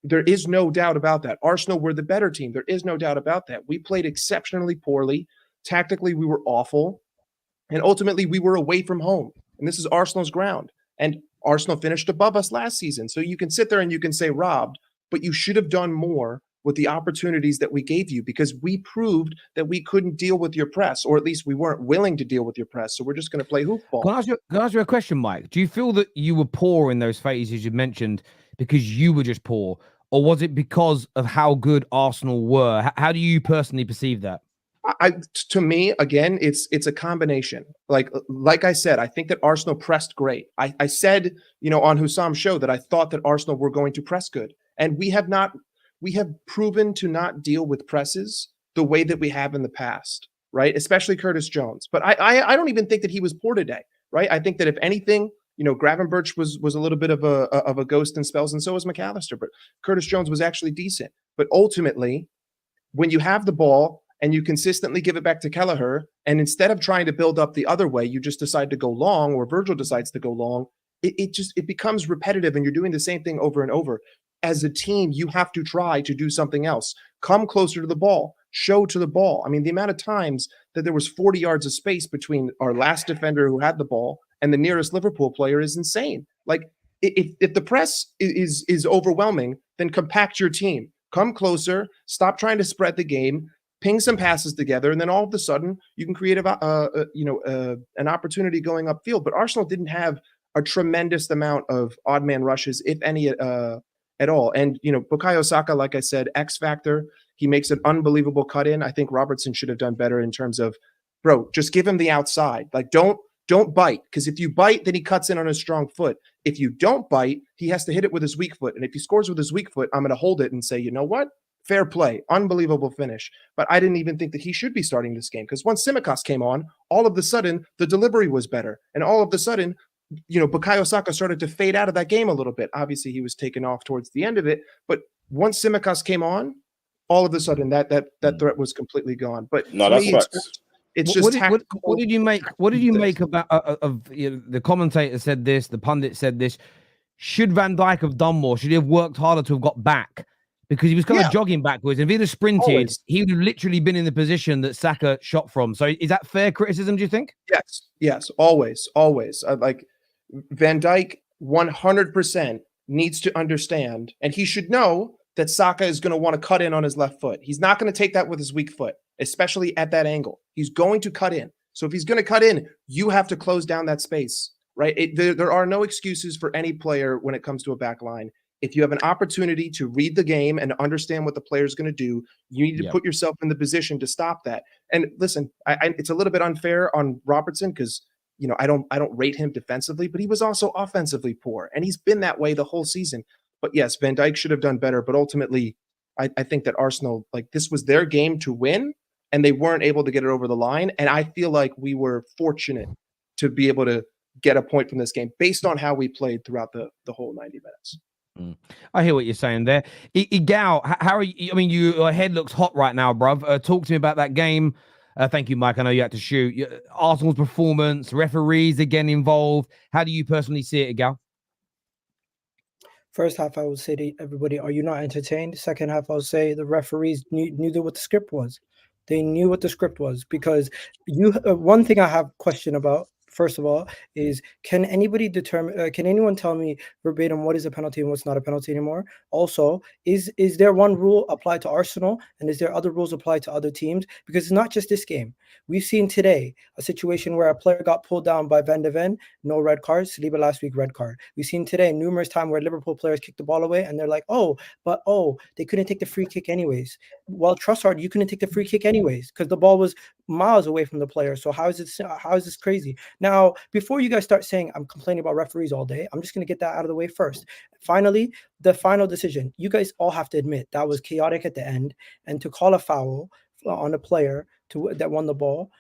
S4: There is no doubt about that. Arsenal were the better team. There is no doubt about that. We played exceptionally poorly. Tactically, we were awful. And ultimately, we were away from home. And this is Arsenal's ground. And Arsenal finished above us last season. So you can sit there and you can say robbed, but you should have done more with the opportunities that we gave you, because we proved that we couldn't deal with your press, or at least we weren't willing to deal with your press. So we're just going to play hoofball.
S1: Can I ask you a question, Mike? Do you feel that you were poor in those phases you mentioned because you were just poor? Or was it because of how good Arsenal were? How do you personally perceive that?
S4: To me, again, it's a combination. Like I said, I think that Arsenal pressed great. I said, on Husam's show that I thought that Arsenal were going to press good. And we have proven to not deal with presses the way that we have in the past, right? Especially Curtis Jones. But I don't even think that he was poor today, right? I think that if anything, Gravenberch was a little bit of a ghost in spells, and so was McAllister. But Curtis Jones was actually decent. But ultimately, when you have the ball and you consistently give it back to Kelleher, and instead of trying to build up the other way, you just decide to go long, or Virgil decides to go long, it becomes repetitive, and you're doing the same thing over and over. As a team, you have to try to do something else. Come closer to the ball. Show to the ball. I mean, the amount of times that there was 40 yards of space between our last defender who had the ball and the nearest Liverpool player is insane. Like, if the press is overwhelming, then compact your team. Come closer. Stop trying to spread the game. Ping some passes together, and then all of a sudden you can create an opportunity going upfield. But Arsenal didn't have a tremendous amount of odd man rushes, if any, at all. And, Bukayo Saka, like I said, X factor, he makes an unbelievable cut in. I think Robertson should have done better in terms of, bro, just give him the outside. Like, don't bite, because if you bite, then he cuts in on his strong foot. If you don't bite, he has to hit it with his weak foot. And if he scores with his weak foot, I'm going to hold it and say, you know what? Fair play, unbelievable finish. But I didn't even think that he should be starting this game, because once Tsimikas came on, all of a sudden the delivery was better. And all of a sudden, Bukayo Saka started to fade out of that game a little bit. Obviously, he was taken off towards the end of it. But once Tsimikas came on, all of a sudden that threat was completely gone. But
S3: No,
S4: to
S3: that's
S4: me,
S3: facts.
S4: it's just
S1: what did you make? What did you make about the commentator said this, the pundit said this? Should Van Dijk have done more? Should he have worked harder to have got back? Because he was kind of jogging backwards. And if he'd have sprinted, he would have literally been in the position that Saka shot from. So is that fair criticism, do you think?
S4: Yes, always. Like Van Dijk 100% needs to understand, and he should know that Saka is going to want to cut in on his left foot. He's not going to take that with his weak foot, especially at that angle. He's going to cut in. So if he's going to cut in, you have to close down that space, right? There are no excuses for any player when it comes to a back line. If you have an opportunity to read the game and understand what the player is going to do, you need to put yourself in the position to stop that. And listen, it's a little bit unfair on Robertson because I don't rate him defensively, but he was also offensively poor, and he's been that way the whole season. But yes, Van Dijk should have done better. But ultimately, I think that Arsenal, like, this was their game to win, and they weren't able to get it over the line. And I feel like we were fortunate to be able to get a point from this game based on how we played throughout the whole 90 minutes.
S1: I hear what you're saying there. Egal, how are you? I mean, your head looks hot right now, bruv. Talk to me about that game. Thank you, Mike. I know you had to shoot. Arsenal's performance, referees again involved. How do you personally see it, Egal?
S5: First half, I would say to everybody, are you not entertained? Second half, I would say the referees knew what the script was. They knew what the script was, because one thing I have question about, first of all, is can anyone tell me verbatim what is a penalty and what's not a penalty anymore? Also, is there one rule applied to Arsenal, and is there other rules applied to other teams? Because it's not just this game. We've seen today a situation where a player got pulled down by Van de Ven, no red card. Saliba last week, red card. We've seen today numerous times where Liverpool players kick the ball away and they're like, they couldn't take the free kick anyways. Well, Trossard, you couldn't take the free kick anyways because the ball was miles away from the player. So how is this crazy? Now, before you guys start saying I'm complaining about referees all day, I'm just going to get that out of the way first. Finally, the final decision. You guys all have to admit that was chaotic at the end, and to call a foul on a player that won the ball,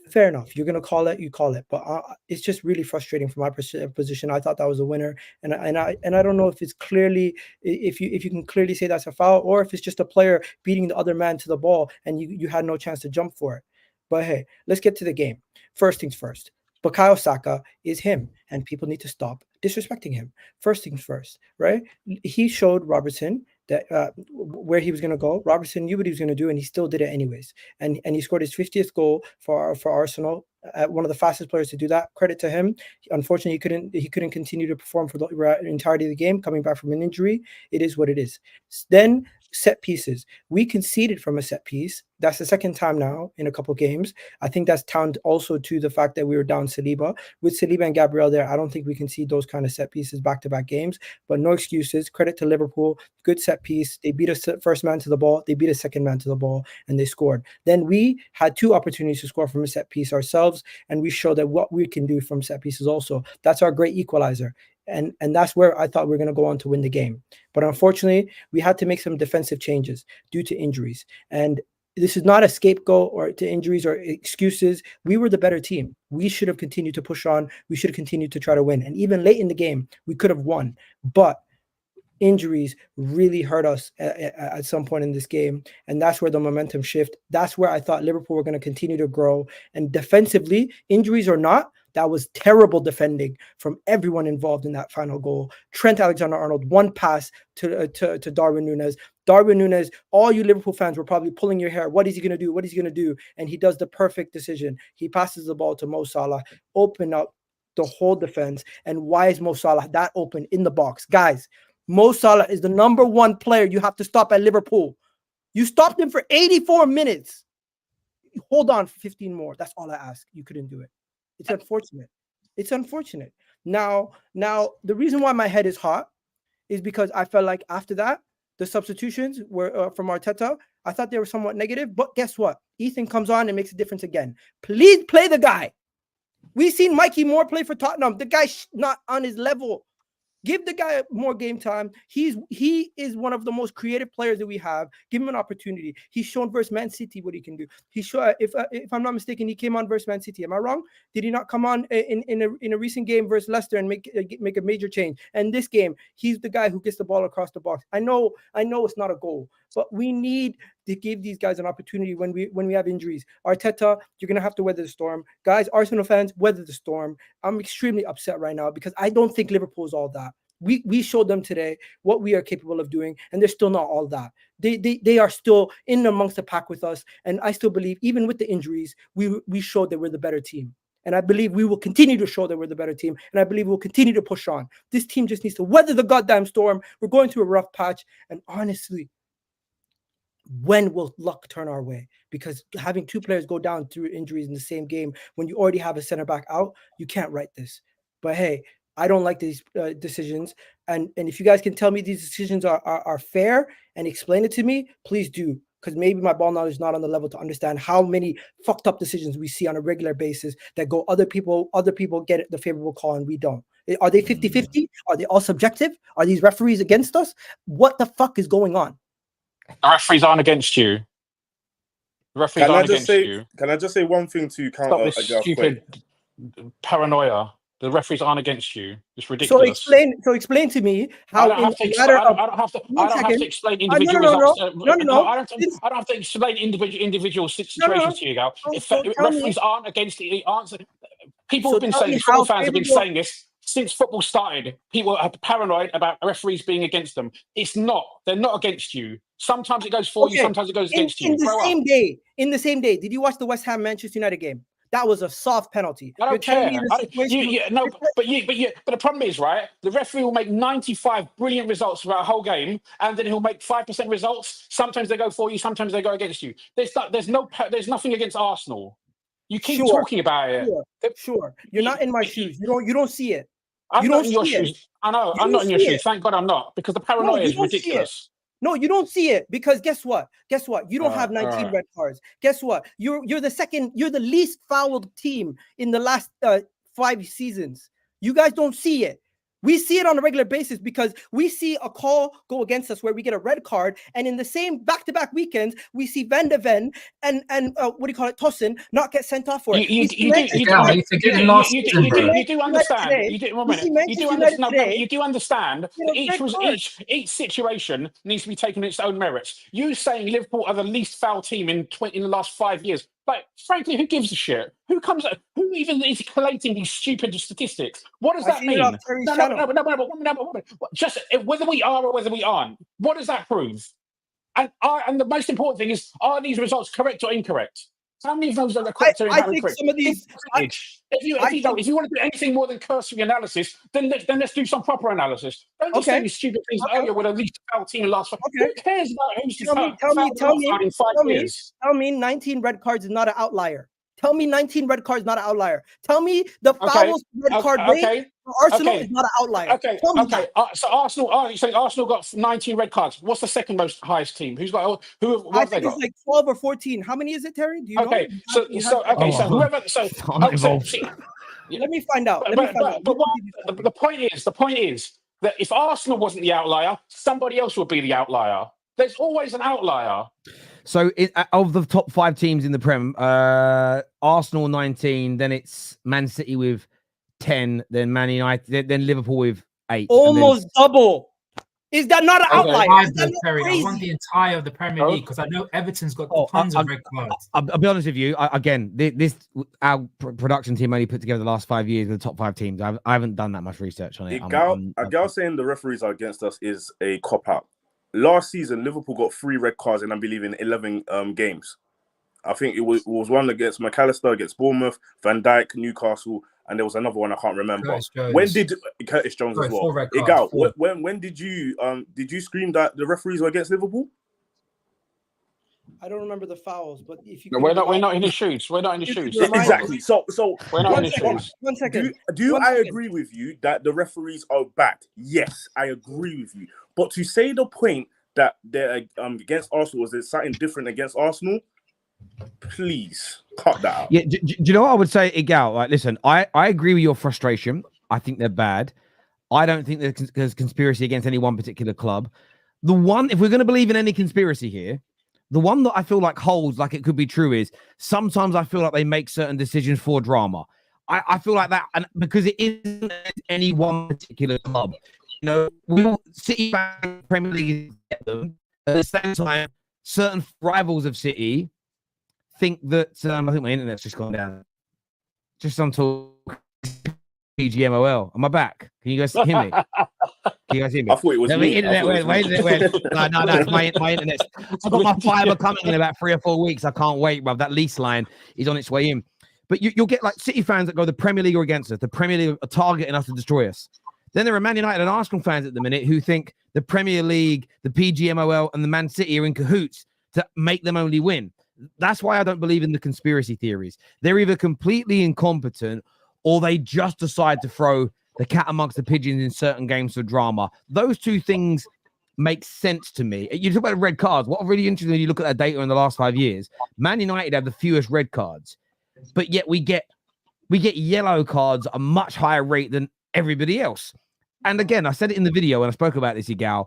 S5: fair enough. You're going to call it, you call it. But it's just really frustrating from my position. I thought that was a winner, and I don't know if it's clearly, if you can clearly say that's a foul, or if it's just a player beating the other man to the ball and you had no chance to jump for it. But hey, let's get to the game. First things first. Bukayo Saka is him, and people need to stop disrespecting him. First things first, right? He showed Robertson that where he was going to go. Robertson knew what he was going to do, and he still did it anyways. And he scored his 50th goal for Arsenal. One of the fastest players to do that. Credit to him. Unfortunately, he couldn't continue to perform for the entirety of the game, coming back from an injury. It is what it is. Then set pieces. We conceded from a set piece. That's the second time now in a couple games. I think that's down also to the fact that we were down Saliba. With Saliba and Gabriel there, I don't think we concede those kind of set pieces back-to-back games. But no excuses. Credit to Liverpool. Good set piece. They beat us first man to the ball. They beat a second man to the ball, and they scored. Then we had two opportunities to score from a set piece ourselves, and we showed that what we can do from set pieces also. That's our great equalizer. And that's where I thought we were going to go on to win the game. But unfortunately, we had to make some defensive changes due to injuries. And this is not a scapegoat or to injuries or excuses. We were the better team. We should have continued to push on. We should have continued to try to win. And even late in the game, we could have won. But injuries really hurt us at some point in this game. And that's where the momentum shift. That's where I thought Liverpool were going to continue to grow. And defensively, injuries or not, that was terrible defending from everyone involved in that final goal. Trent Alexander-Arnold, one pass to Darwin Núñez. Darwin Núñez, all you Liverpool fans were probably pulling your hair. What is he going to do? What is he going to do? And he does the perfect decision. He passes the ball to Mo Salah, open up the whole defense. And why is Mo Salah that open in the box? Guys, Mo Salah is the number one player you have to stop at Liverpool. You stopped him for 84 minutes. Hold on for 15 more. That's all I ask. You couldn't do it. It's unfortunate. Now, the reason why my head is hot is because I felt like after that, the substitutions were from Arteta. I thought they were somewhat negative, but guess what? Ethan comes on and makes a difference again. Please play the guy. We've seen Mikey Moore play for Tottenham. The guy's not on his level. Give the guy more game time. He is one of the most creative players that we have. Give him an opportunity. He's shown versus Man City what he can do. He showed, if I'm not mistaken, he came on versus Man City. Am I wrong? Did he not come on in a recent game versus Leicester and make a major change? And this game, he's the guy who gets the ball across the box. I know it's not a goal, but we need to give these guys an opportunity when we have injuries. Arteta, you're gonna have to weather the storm, guys. Arsenal fans, weather the storm. I'm extremely upset right now because I don't think Liverpool is all that. We showed them today what we are capable of doing, and they're still not all that. They are still in amongst the pack with us, and I still believe, even with the injuries, we showed that we're the better team. And I believe we will continue to show that we're the better team, and I believe we'll continue to push on. This team just needs to weather the goddamn storm. We're going through a rough patch, and honestly, when will luck turn our way? Because having two players go down through injuries in the same game when you already have a center back out, you can't write this. But hey, I don't like these decisions. And if you guys can tell me these decisions are fair and explain it to me, please do. Because maybe my ball knowledge is not on the level to understand how many fucked up decisions we see on a regular basis that go other people get the favorable call and we don't. Are they 50-50? Are they all subjective? Are these referees against us? What the fuck is going on?
S6: The referees aren't against you. The referees aren't against you.
S3: Can I just say one thing to counter
S6: Stop this stupid paranoia. The referees aren't against you. It's ridiculous.
S5: So explain to me how. I don't have to explain individual results. I don't have to explain individual situations to you, Gal. If referees aren't against the answer, people have been saying, football fans have been saying this since football started. People are paranoid about referees being against them. It's not. They're not against you. Sometimes it goes for you. Sometimes it goes against you. In the same day, did you watch the West Ham Manchester United game? That was a soft penalty.
S6: I don't care. But the problem is, right, the referee will make 95 brilliant results throughout a whole game, and then he'll make 5% results. Sometimes they go for you, sometimes they go against you. There's nothing against Arsenal. You keep talking about it.
S5: Sure. You're not in my shoes. You don't see it.
S6: I'm not in your shoes. I know. I'm not in your shoes. Thank God I'm not, because the paranoia is ridiculous.
S5: No, you don't see it because guess what? You don't have 19 red cards. Guess what? You're the least fouled team in the last 5 seasons. You guys don't see it. We see it on a regular basis because we see a call go against us where we get a red card, and in the same back-to-back weekends, we see Van de Ven and Tosin not get sent off for it. You
S6: do understand that each situation needs to be taken on its own merits. You saying Liverpool are the least foul team in the last 5 years. But frankly, who gives a shit? Who even is collating these stupid statistics? What does that mean? No. Just whether we are or whether we aren't. What does that prove? And the most important thing is, are these results correct or incorrect? How many of those are correct or incorrect? I think some of these. If you want to do anything more than cursory analysis, then let's do some proper analysis. Don't just say these stupid things. Oh, yeah, we're the least foul team in the last 5 years. Who cares about who's in 5 years?
S5: Tell me 19 red cards is not an outlier. Tell me 19 red cards not an outlier. Tell me the fouls red card rate for Arsenal is not an outlier.
S6: So Arsenal, you're saying Arsenal got 19 red cards. What's the second most highest team? Who's got? What have they got?
S5: It's like 12 or 14. How many is it, Terry? Do you know? Let me find out.
S6: But the point is that if Arsenal wasn't the outlier, somebody else would be the outlier. There's always an outlier.
S1: So of the top 5 teams in the Prem, Arsenal 19, then it's Man City with 10, then Man United, then Liverpool with 8.
S5: Almost double. Is that not an outlier?
S7: I want the entire of the Premier League because I know Everton's got tons of red cards.
S1: I'll be honest with you. Our production team only put together the last 5 years of the top 5 teams. I haven't done that much research on it.
S3: A gal saying the referees are against us is a cop-out. Last season, Liverpool got 3 red cards in, I believe, in 11 games. I think it was one against McAllister, against Bournemouth, Van Dijk, Newcastle, and there was another one I can't remember. When did Curtis Jones as well? Egal, when did you scream that the referees were against Liverpool?
S5: I don't remember the fouls, but if you
S6: No,
S5: could
S6: we're not
S5: remind
S6: in
S5: me-
S6: the shoots. We're not in the
S5: you could
S6: shoots.
S5: remind me-
S3: Exactly. So
S6: We're not
S5: One
S6: in the
S5: second.
S6: shoots.
S5: 1 second.
S3: do
S5: 1
S3: I
S5: second.
S3: agree with you that the referees are bad? Yes, I agree with you. But to say the point that they're against Arsenal, is it something different against Arsenal? Please cut that out.
S1: Yeah, do you know what I would say, Igal? Like, listen, I agree with your frustration. I think they're bad. I don't think there's conspiracy against any one particular club. The one, if we're going to believe in any conspiracy here, the one that I feel like holds like it could be true is sometimes I feel like they make certain decisions for drama. I feel like that, and because it isn't any one particular club. You know, we all City fans, Premier League get them. At the same time, certain rivals of City think that I think my internet's just gone down. Just on talk PGMOL. Am I back? Can you guys hear me? Can you guys hear me?
S3: I thought it was
S1: No,
S3: me.
S1: internet, wait. No, it's my internet. I've got my fiber coming in about 3 or 4 weeks. I can't wait, bruv. That lease line is on its way in. But you'll get like City fans that go, the Premier League are against us. The Premier League are targeting us to destroy us. Then there are Man United and Arsenal fans at the minute who think the Premier League, the PGMOL, and the Man City are in cahoots to make them only win. That's why I don't believe in the conspiracy theories. They're either completely incompetent or they just decide to throw the cat amongst the pigeons in certain games for drama. Those two things make sense to me. You talk about red cards. What really interesting when you look at that data in the last 5 years, Man United have the fewest red cards, but yet we get yellow cards at a much higher rate than everybody else. And again, I said it in the video when I spoke about this, Igal,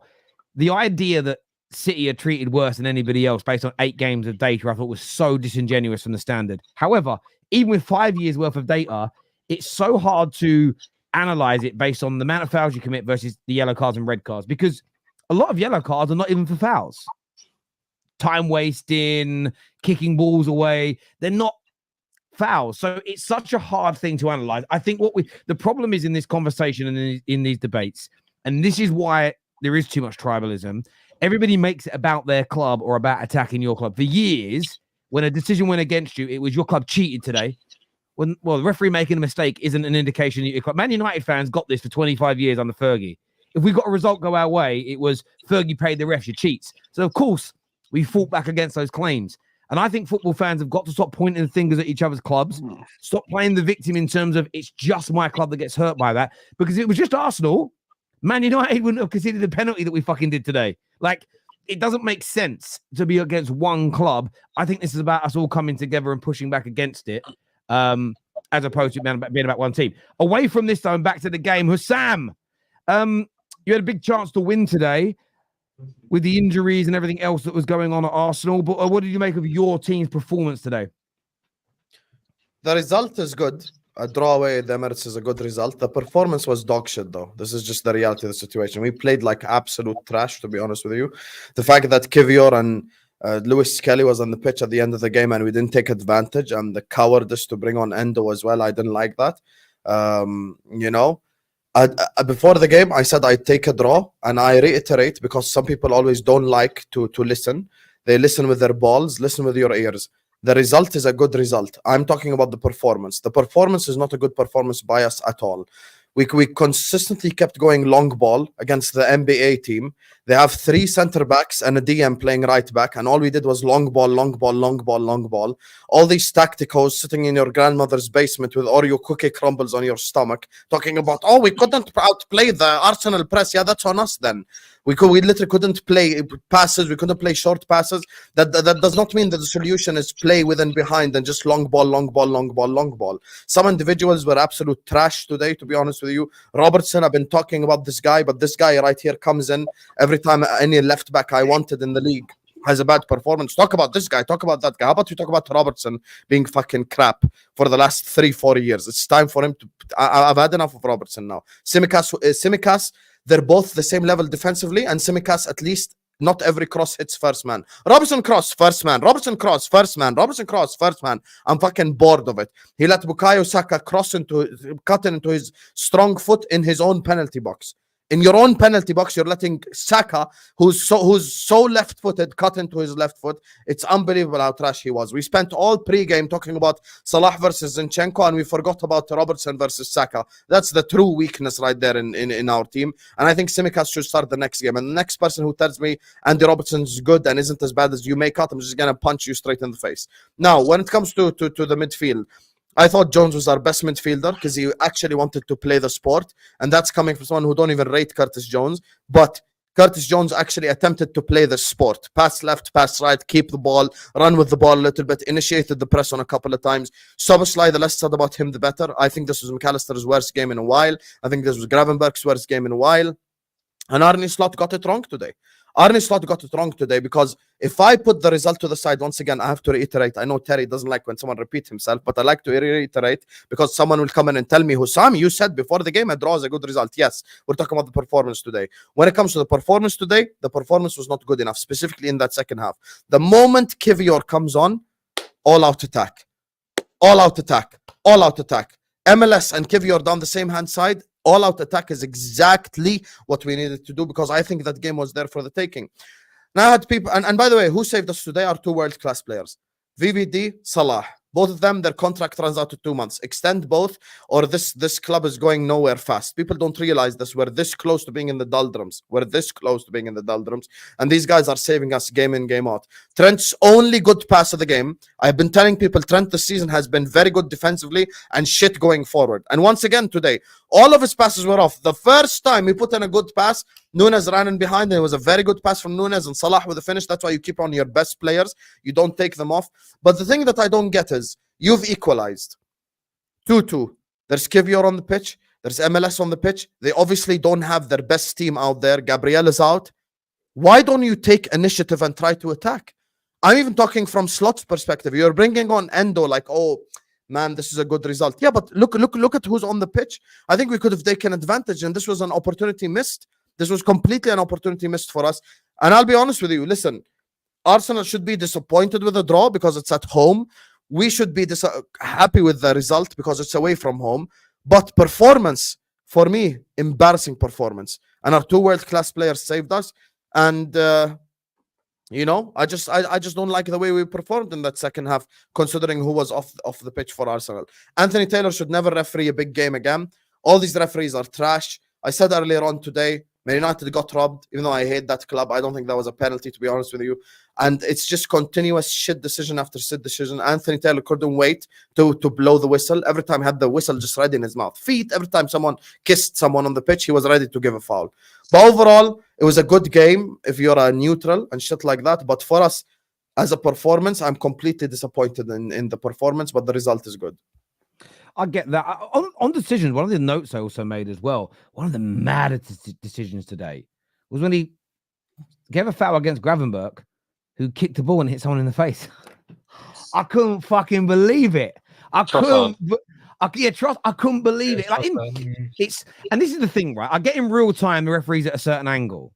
S1: the idea that City are treated worse than anybody else based on 8 games of data, I thought was so disingenuous from the Standard. However, even with 5 years worth of data, it's so hard to analyze it based on the amount of fouls you commit versus the yellow cards and red cards, because a lot of yellow cards are not even for fouls. Time wasting, kicking balls away, they're not fouls. So it's such a hard thing to analyze. I think the problem is in this conversation and in these debates, and this is why there is too much tribalism. Everybody makes it about their club or about attacking your club. For years, when a decision went against you, it was your club cheated today. The referee making a mistake isn't an indication that your club. Man United fans got this for 25 years under Fergie. If we got a result go our way, it was Fergie paid the refs, you cheats. So, of course, we fought back against those claims. And I think football fans have got to stop pointing fingers at each other's clubs. Stop playing the victim in terms of it's just my club that gets hurt by that. Because if it was just Arsenal, Man United wouldn't have considered the penalty that we fucking did today. Like, it doesn't make sense to be against one club. I think this is about us all coming together and pushing back against it, as opposed to being about one team. Away from this, though, and back to the game, Husam, you had a big chance to win today with the injuries and everything else that was going on at Arsenal. But what did you make of your team's performance today?
S8: The result is good. A draw away at the Emirates is a good result. The performance was dog shit, though. This is just the reality of the situation. We played like absolute trash, to be honest with you. The fact that Kivior and Lewis Kelly was on the pitch at the end of the game and we didn't take advantage, and the cowardice to bring on Endo as well, I didn't like that. Before the game, I said I'd take a draw, and I reiterate, because some people always don't like to listen. They listen with their balls, listen with your ears. The result is a good result. I'm talking about the performance. The performance is not a good performance by us at all. We consistently kept going long ball against the NBA team. They have 3 center backs and a DM playing right back, and all we did was long ball, long ball, long ball, long ball. All these tacticos sitting in your grandmother's basement with Oreo cookie crumbles on your stomach, talking about, oh, we couldn't outplay the Arsenal press. Yeah, that's on us then. We literally couldn't play passes. We couldn't play short passes. That does not mean that the solution is play with and behind and just long ball, long ball, long ball, long ball. Some individuals were absolute trash today, to be honest with you. Robertson, I've been talking about this guy, but this guy right here comes in every time any left back I wanted in the league has a bad performance. Talk about this guy, talk about that guy. How about you talk about Robertson being fucking crap for the last 3-4 years? It's time for him to... I've had enough of Robertson now. Tsimikas, they're both the same level defensively, and Tsimikas, at least not every cross hits first man. Robertson cross, first man. Robertson cross, first man. Robertson cross, first man. I'm fucking bored of it. He let Bukayo Saka cut into his strong foot in his own penalty box. In your own penalty box, you're letting Saka, who's so left-footed, cut into his left foot. It's unbelievable how trash he was. We spent all pre-game talking about Salah versus Zinchenko, and we forgot about Robertson versus Saka. That's the true weakness right there in our team. And I think Tsimikas should start the next game. And the next person who tells me Andy Robertson's good and isn't as bad as you make out, I'm just going to punch you straight in the face. Now, when it comes to the midfield, I thought Jones was our best midfielder because he actually wanted to play the sport. And that's coming from someone who don't even rate Curtis Jones. But Curtis Jones actually attempted to play the sport. Pass left, pass right, keep the ball, run with the ball a little bit, initiated the press on a couple of times. Szoboszlai, the less said about him, the better. I think this was McAllister's worst game in a while. I think this was Gravenberg's worst game in a while. And Arne Slot got it wrong today. Arne Slot got it wrong today because if I put the result to the side, once again, I have to reiterate. I know Terry doesn't like when someone repeats himself, but I like to reiterate because someone will come in and tell me, Husam, you said before the game a draw is a good result. Yes, we're talking about the performance today. When it comes to the performance today, the performance was not good enough, specifically in that second half. The moment Kivior comes on, all-out attack. All-out attack. All-out attack. MLS and Kivior down the same hand side, all-out attack is exactly what we needed to do because I think that game was there for the taking. Now I had people, and by the way, who saved us today are two world-class players. VVD, Salah. Both of them, their contract runs out to 2 months. Extend both, or this club is going nowhere fast. People don't realize this. We're this close to being in the doldrums. We're this close to being in the doldrums. And these guys are saving us game in, game out. Trent's only good pass of the game. I've been telling people Trent this season has been very good defensively and shit going forward. And once again today, all of his passes were off. The first time he put in a good pass, Nunes ran in behind, and it was a very good pass from Nunes, and Salah with the finish. That's why you keep on your best players. You don't take them off. But the thing that I don't get is, you've equalized 2-2. There's Kivior on the pitch. There's MLS on the pitch. They obviously don't have their best team out there. Gabriel is out. Why don't you take initiative and try to attack? I'm even talking from Slot's perspective. You're bringing on Endo like, oh, man, this is a good result. Yeah, but look at who's on the pitch. I think we could have taken advantage, and this was an opportunity missed. This was completely an opportunity missed for us. And I'll be honest with you. Listen, Arsenal should be disappointed with the draw because it's at home. We should be happy with the result because it's away from home. But performance, for me, embarrassing performance. And our two world-class players saved us. And, I just don't like the way we performed in that second half, considering who was off the pitch for Arsenal. Anthony Taylor should never referee a big game again. All these referees are trash. I said earlier on today, Man United got robbed, even though I hate that club. I don't think that was a penalty, to be honest with you. And it's just continuous shit decision after shit decision. Anthony Taylor couldn't wait to blow the whistle. Every time he had the whistle just ready in his mouth. Every time someone kissed someone on the pitch, he was ready to give a foul. But overall, it was a good game if you're a neutral and shit like that. But for us, as a performance, I'm completely disappointed in the performance, but the result is good.
S1: I get that. On decisions, one of the notes I also made as well, one of the maddest decisions today was when he gave a foul against Gravenberg, who kicked the ball and hit someone in the face. I couldn't fucking believe it. I couldn't believe it. Like and this is the thing, right? I get in real time the referees at a certain angle,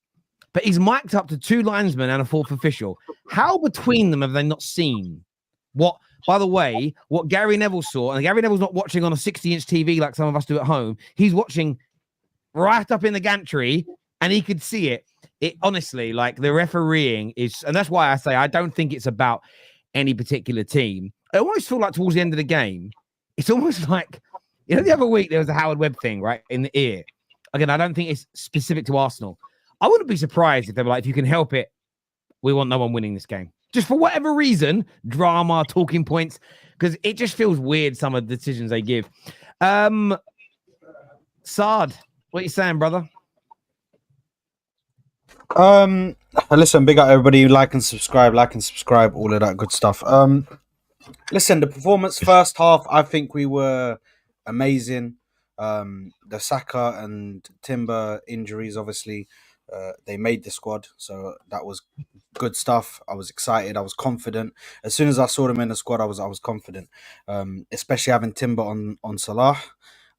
S1: but he's mic'd up to two linesmen and a fourth official. How between them have they not seen what? By the way, what Gary Neville saw, and Gary Neville's not watching on a 60-inch TV like some of us do at home. He's watching right up in the gantry, and he could see it. It honestly, like, the refereeing is, and that's why I say I don't think it's about any particular team. I almost feel like towards the end of the game, it's almost like, the other week there was a Howard Webb thing, right, in the ear. Again, I don't think it's specific to Arsenal. I wouldn't be surprised if they were like, if you can help it, we want no one winning this game. Just for whatever reason, drama, talking points, because it just feels weird, some of the decisions they give. Saad, what are you saying, brother?
S9: Listen, big up everybody, like and subscribe, all of that good stuff. Listen, the performance first half, I think we were amazing. The Saka and Timber injuries, obviously, they made the squad, so that was good stuff. I was excited. I was confident. As soon as I saw them in the squad, I was confident. Especially having Timber on Salah.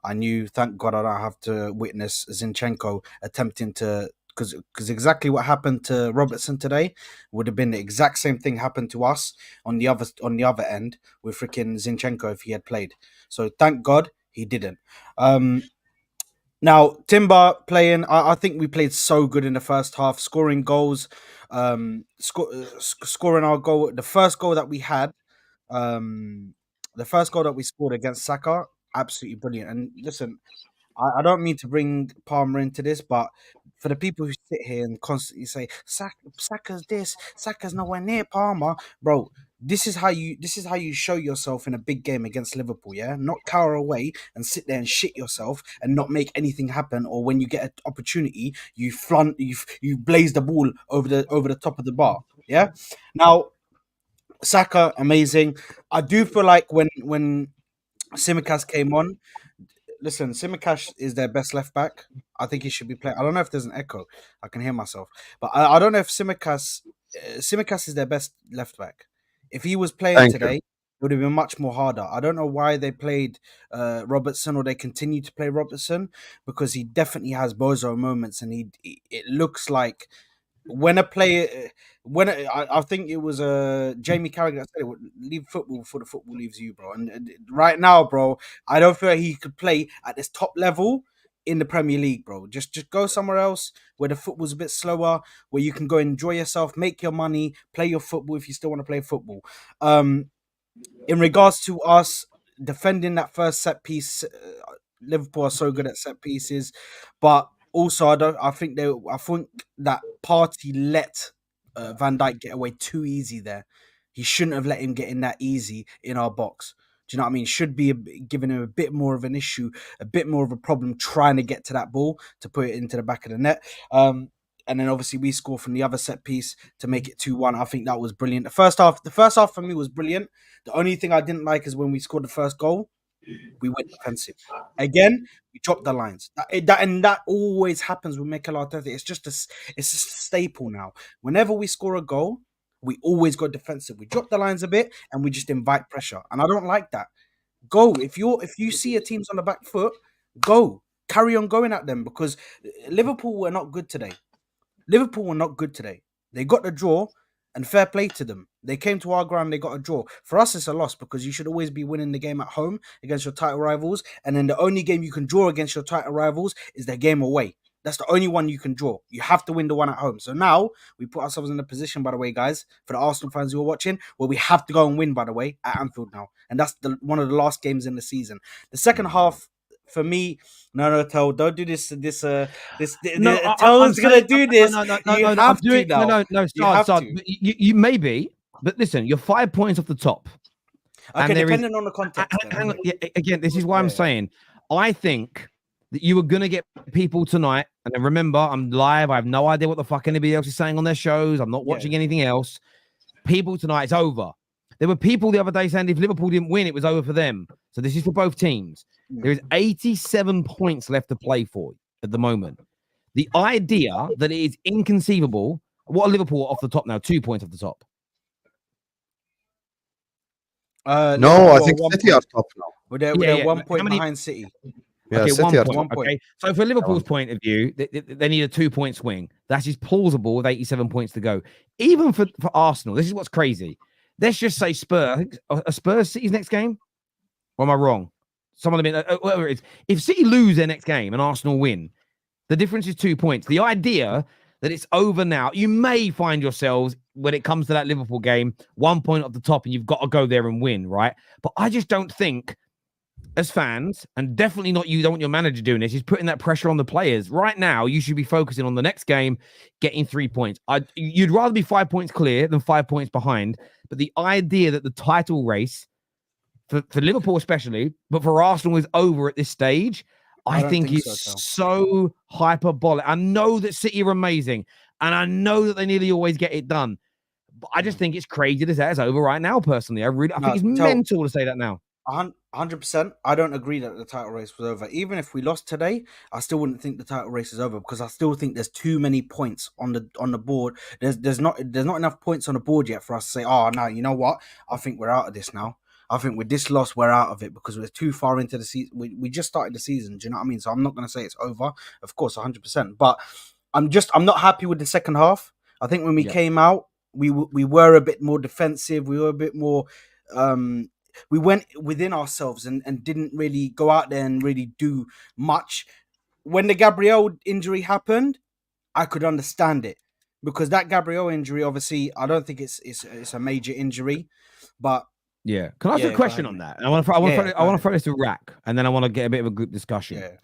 S9: I knew, thank God, I don't have to witness Zinchenko attempting to, because exactly what happened to Robertson today would have been the exact same thing happened to us on the other end with freaking Zinchenko if he had played. So thank God he didn't. Now, Timber playing, I think we played so good in the first half, scoring goals, scoring our goal. The first goal that we had, the first goal that we scored against Saka, absolutely brilliant. And listen, I don't mean to bring Palmer into this, but for the people who sit here and constantly say Saka's this, Saka's nowhere near Palmer, bro. This is how you show yourself in a big game against Liverpool, yeah? Not cower away and sit there and shit yourself and not make anything happen, or when you get an opportunity, you blaze the ball over the top of the bar. Yeah. Now, Saka, amazing. I do feel like when Simicast came on, listen, Simicast is their best left back. I think he should be playing. I don't know if there's an echo. I can hear myself, but I don't know if Simicast is their best left back. If he was playing today, it would have been much more harder. I don't know why they played Robertson, or they continue to play Robertson, because he definitely has bozo moments, and it looks like when a player, I think it was Jamie Carragher that said it, leave football before the football leaves you, bro. And right now, bro, I don't feel like he could play at this top level in the Premier League, bro. Just go somewhere else where the football's a bit slower, where you can go enjoy yourself, make your money, play your football if you still want to play football. In regards to us defending that first set piece, Liverpool are so good at set pieces, but also I think that Partey let Van Dijk get away too easy there. He shouldn't have let him get in that easy in our box. Do you know what I mean? Should be giving him a bit more of an issue, a bit more of a problem trying to get to that ball to put it into the back of the net. And then obviously we score from the other set piece to make it 2-1. I think that was brilliant. The first half for me was brilliant. The only thing I didn't like is when we scored the first goal, we went defensive. Again, we dropped the lines. That always happens with Mikel Arteta. It's just a staple now. Whenever we score a goal, we always go defensive. We drop the lines a bit and we just invite pressure. And I don't like that. Go. If you see a team's on the back foot, go. Carry on going at them, because Liverpool were not good today. They got the draw, and fair play to them. They came to our ground, they got a draw. For us, it's a loss, because you should always be winning the game at home against your title rivals. And then the only game you can draw against your title rivals is their game away. That's the only one you can draw. You have to win the one at home. So now we put ourselves in a position, by the way, guys, for the Arsenal fans who are watching, where we have to go and win, by the way, at Anfield now. And that's one of the last games in the season. The second half, for me, no, Tel, don't do this. Tel's gonna do this.
S1: You maybe, but listen, you're 5 points off the top.
S9: Okay, depending on the context.
S1: Again, this is why I'm saying, I think that you were gonna get people tonight. And then remember, I'm live. I have no idea what the fuck anybody else is saying on their shows. I'm not watching anything else. People tonight, it's over. There were people the other day saying if Liverpool didn't win, it was over for them. So this is for both teams. There is 87 points left to play for at the moment. The idea that it is inconceivable. What are Liverpool off the top now? 2 points off the top.
S8: No, I think City are top now.
S9: They're 1 point behind City.
S8: Yeah,
S1: okay,
S8: City
S1: 1
S8: are
S1: point.
S8: top.
S1: Okay, so for Liverpool's point of view, they need a 2 point swing. That is plausible with 87 points to go. Even for Arsenal, this is what's crazy. Let's just say Spurs. Are Spurs City's next game? Or am I wrong? Someone whatever it is. If City lose their next game and Arsenal win, the difference is 2 points. The idea that it's over now, you may find yourselves when it comes to that Liverpool game, 1 point off the top, and you've got to go there and win, right? But I just don't think, as fans, and definitely not you, don't want your manager doing this, is putting that pressure on the players. Right now, you should be focusing on the next game, getting 3 points. You'd rather be 5 points clear than 5 points behind. But the idea that the title race, for Liverpool especially, but for Arsenal is over at this stage, I think it's so hyperbolic. I know that City are amazing, and I know that they nearly always get it done. But I just think it's crazy to say it's over right now, personally. I think it's mental to say that now.
S9: 100%. I don't agree that the title race was over. Even if we lost today, I still wouldn't think the title race is over, because I still think there's too many points on the board. There's not enough points on the board yet for us to say, oh no, you know what? I think we're out of this now. I think with this loss, we're out of it, because we're too far into the season. We just started the season. Do you know what I mean? So I'm not going to say it's over. Of course, 100%. But I'm not happy with the second half. I think when we came out, we were a bit more defensive. We were a bit more. We went within ourselves and didn't really go out there and really do much. when the Gabriel injury happened, I could understand it because that Gabriel injury, obviously, I don't think it's a major injury, but
S1: Yeah. Can I ask
S9: Yeah,
S1: a
S9: go
S1: question
S9: ahead,
S1: on
S9: mate.
S1: that? I want to
S9: Yeah,
S1: throw this to Rak, and then I want to get a bit of a group discussion.
S9: yeah.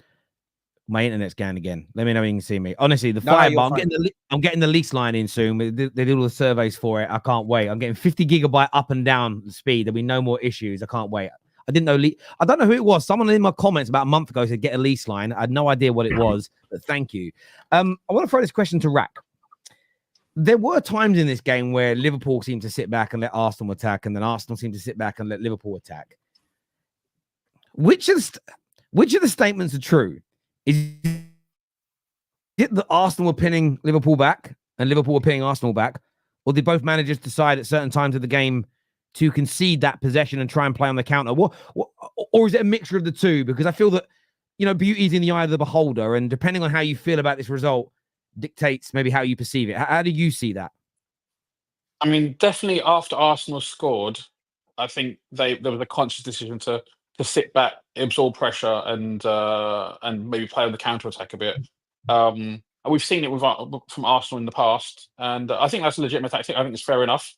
S1: My internet's going again. Let me know if you can see me. Honestly, the
S9: No, no, you're
S1: firebar.
S9: fine.
S1: I'm getting the lease line in soon. They did all the surveys for it. I can't wait. I'm getting 50 gigabyte up and down speed. There'll be no more issues. I can't wait. I didn't know. I don't know who it was. Someone in my comments about a month ago said get a lease line. I had no idea what it was, but thank you. I want to throw this question to Rak. There were times in this game where Liverpool seemed to sit back and let Arsenal attack, and then Arsenal seemed to sit back and let Liverpool attack. Which of the statements are true? Is it that Arsenal were pinning Liverpool back and Liverpool were pinning Arsenal back? Or did both managers decide at certain times of the game to concede that possession and try and play on the counter? Or is it a mixture of the two? Because I feel that, beauty's in the eye of the beholder. And depending on how you feel about this result dictates maybe how you perceive it. How do you see that?
S6: I mean, definitely after Arsenal scored, I think there was a conscious decision to sit back, absorb pressure, and maybe play on the counter attack a bit. And we've seen it from Arsenal in the past, and I think that's a legitimate tactic. I think it's fair enough.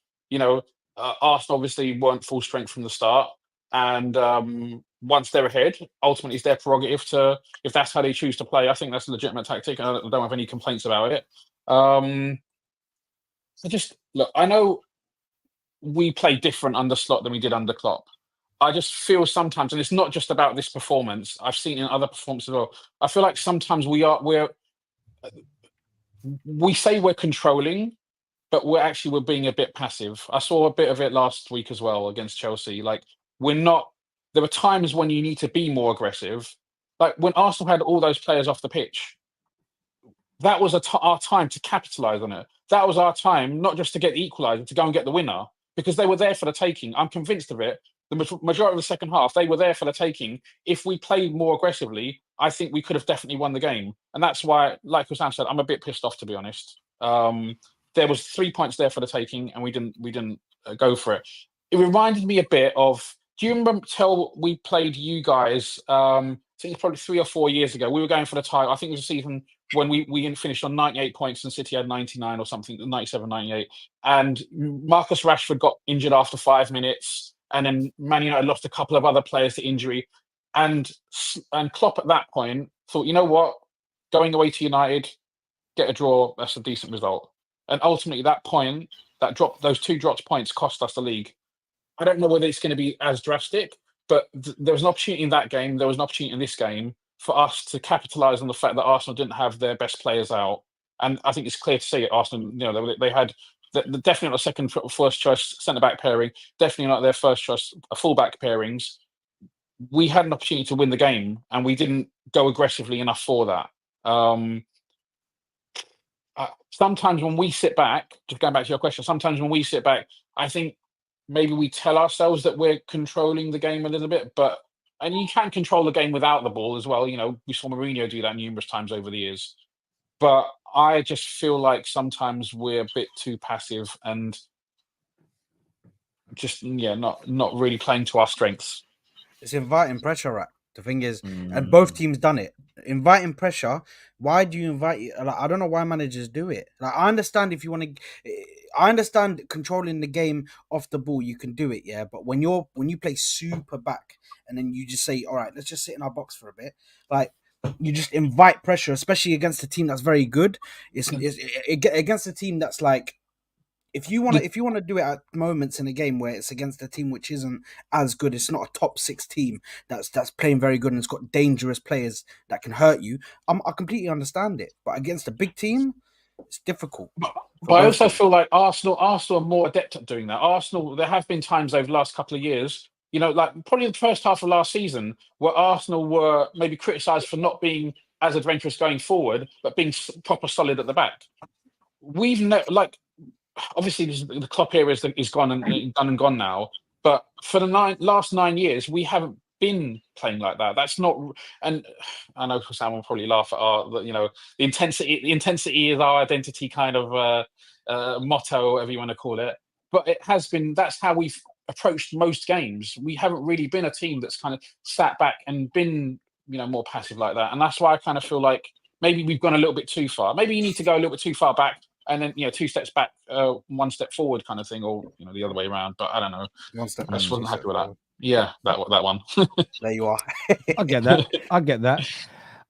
S6: Arsenal obviously weren't full strength from the start, and once they're ahead, ultimately it's their prerogative to, if that's how they choose to play. I think that's a legitimate tactic, and I don't have any complaints about it. I know we play different under Slot than we did under Klopp. I just feel sometimes, and it's not just about this performance, I've seen in other performances as well. I feel like sometimes we say we're controlling, but we're being a bit passive. I saw a bit of it last week as well against Chelsea. Like, there were times when you need to be more aggressive. Like when Arsenal had all those players off the pitch, that was our time to capitalise on it. That was our time, not just to get the equaliser, to go and get the winner, because they were there for the taking. I'm convinced of it. The majority of the second half, they were there for the taking. If we played more aggressively, I think we could have definitely won the game. And that's why, like Husam said, I'm a bit pissed off, to be honest. There was 3 points there for the taking, and we didn't go for it. It reminded me a bit of, do you remember till we played you guys, I think it's probably 3 or 4 years ago, we were going for the title. I think it was a season when we finished on 98 points and City had 99 or something, 97, 98. And Marcus Rashford got injured after 5 minutes. And then Man United lost a couple of other players to injury. And Klopp at that point thought, you know what? Going away to United, get a draw, that's a decent result. And ultimately those 2 dropped points cost us the league. I don't know whether it's going to be as drastic, but there was an opportunity in that game. There was an opportunity in this game for us to capitalise on the fact that Arsenal didn't have their best players out. And I think it's clear to see it. Arsenal, they had definitely not a second, first choice centre-back pairing, definitely not their first choice full-back pairings. We had an opportunity to win the game, and we didn't go aggressively enough for that. Sometimes when we sit back, just going back to your question, sometimes when we sit back, I think maybe we tell ourselves that we're controlling the game a little bit, and you can control the game without the ball as well. We saw Mourinho do that numerous times over the years. But I just feel like sometimes we're a bit too passive and just, not really playing to our strengths.
S9: It's inviting pressure, right? The thing is, and both teams done it. Inviting pressure. Why do you invite it? Like, I don't know why managers do it. Like, I understand if you want to. I understand controlling the game off the ball, you can do it, yeah. But when you play super back and then you just say, all right, let's just sit in our box for a bit, like you just invite pressure, especially against a team that's very good. It's against a team that's like, if you want to do it at moments in a game where it's against a team which isn't as good, it's not a top 6 team that's playing very good and it's got dangerous players that can hurt you. I completely understand it, but against a big team, it's difficult.
S6: But I also feel like Arsenal are more adept at doing that. Arsenal, there have been times over the last couple of years, like probably the first half of last season, where Arsenal were maybe criticised for not being as adventurous going forward, but being proper solid at the back. Obviously the Klopp era is gone and gone now, but for the last 9 years, we haven't been playing like that. That's not, and I know Husam will probably laugh at the intensity is our identity kind of motto, whatever you want to call it. But it has been, that's how we've approached most games. We haven't really been a team that's kind of sat back and been more passive like that. And that's why I kind of feel like maybe we've gone a little bit too far. Maybe you need to go a little bit too far back and then, 2 steps back, 1 step forward kind of thing, or, the other way around. But I don't know.
S9: 1 step
S6: I
S9: back,
S6: just
S9: 2
S6: wasn't happy
S9: steps
S6: with that.
S9: forward.
S6: Yeah, that one.
S9: There you are.
S1: I get that.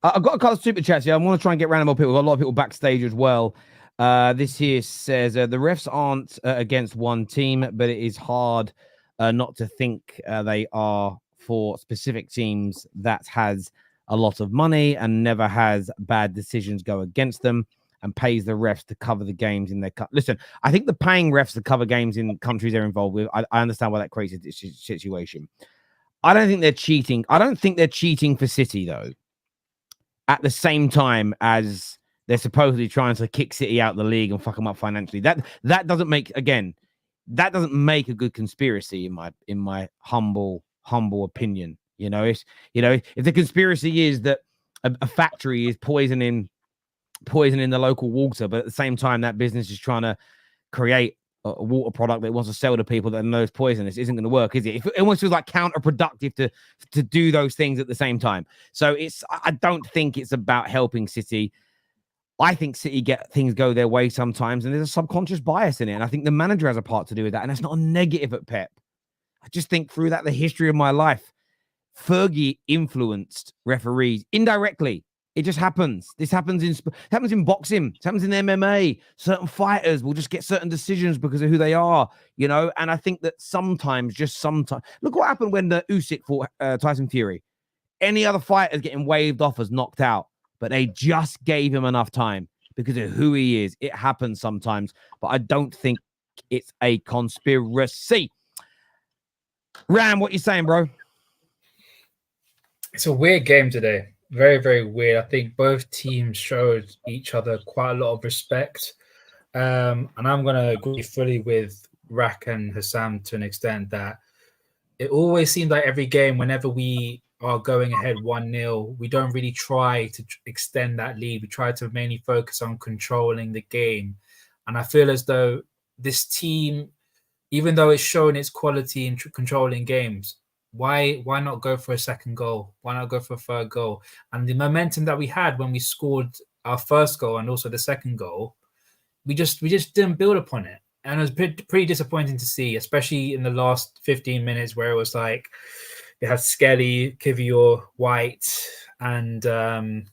S1: I've got a couple of super chats here. I want to try and get random more people. We've got a lot of people backstage as well. This here says the refs aren't against one team, but it is hard not to think they are for specific teams that has a lot of money and never has bad decisions go against them and pays the refs to cover the games in their Listen, I think the paying refs to cover games in countries they're involved with, I understand why that creates a situation. I don't think they're cheating. I don't think they're cheating for City, though, at the same time as they're supposedly trying to kick City out of the league and fuck them up financially. That doesn't make a good conspiracy in my humble opinion. If the conspiracy is that a factory is poisoning the local water, but at the same time that business is trying to create a water product that it wants to sell to people that knows poisonous, isn't going to work, is it? It almost feels like counterproductive to do those things at the same time. So I don't think it's about helping City. I think City get things go their way sometimes, and there's a subconscious bias in it. And I think the manager has a part to do with that. And that's not a negative at Pep. I just think through the history of my life, Fergie influenced referees indirectly. It just happens. This happens in boxing. It happens in MMA. Certain fighters will just get certain decisions because of who they are, And I think that sometimes, look what happened when the Usyk fought Tyson Fury. Any other fighters getting waved off as knocked out, but they just gave him enough time because of who he is. It happens sometimes, but I don't think it's a conspiracy. Ram, what you saying, bro?
S7: It's a weird game today. Very, very weird. I think both teams showed each other quite a lot of respect. And I'm going to agree fully with Rak and Husam to an extent that it always seems like every game, whenever we are going ahead 1-0, we don't really try to extend that lead. We try to mainly focus on controlling the game. And I feel as though this team, even though it's shown its quality in controlling games, why not go for a second goal? Why not go for a third goal? And the momentum that we had when we scored our first goal and also the second goal, we just didn't build upon it. And it was pretty disappointing to see, especially in the last 15 minutes where it was like you had Skelly, Kivior, White, and I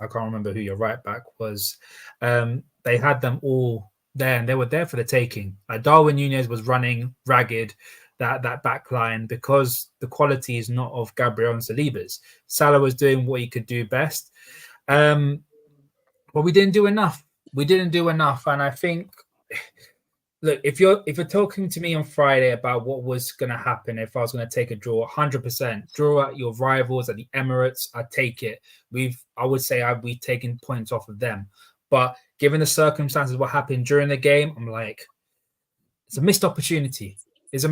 S7: can't remember who your right back was. They had them all there and they were there for the taking. Darwin Núñez was running ragged that back line because the quality is not of Gabriel and Saliba's. Salah was doing what he could do best. But we didn't do enough. And I think, look, if you're talking to me on Friday about what was going to happen if I was going to take a draw, 100% draw at your rivals at the Emirates, I'd take it. I would say we've taken points off of them. But given the circumstances, what happened during the game, I'm like, it's a missed opportunity. And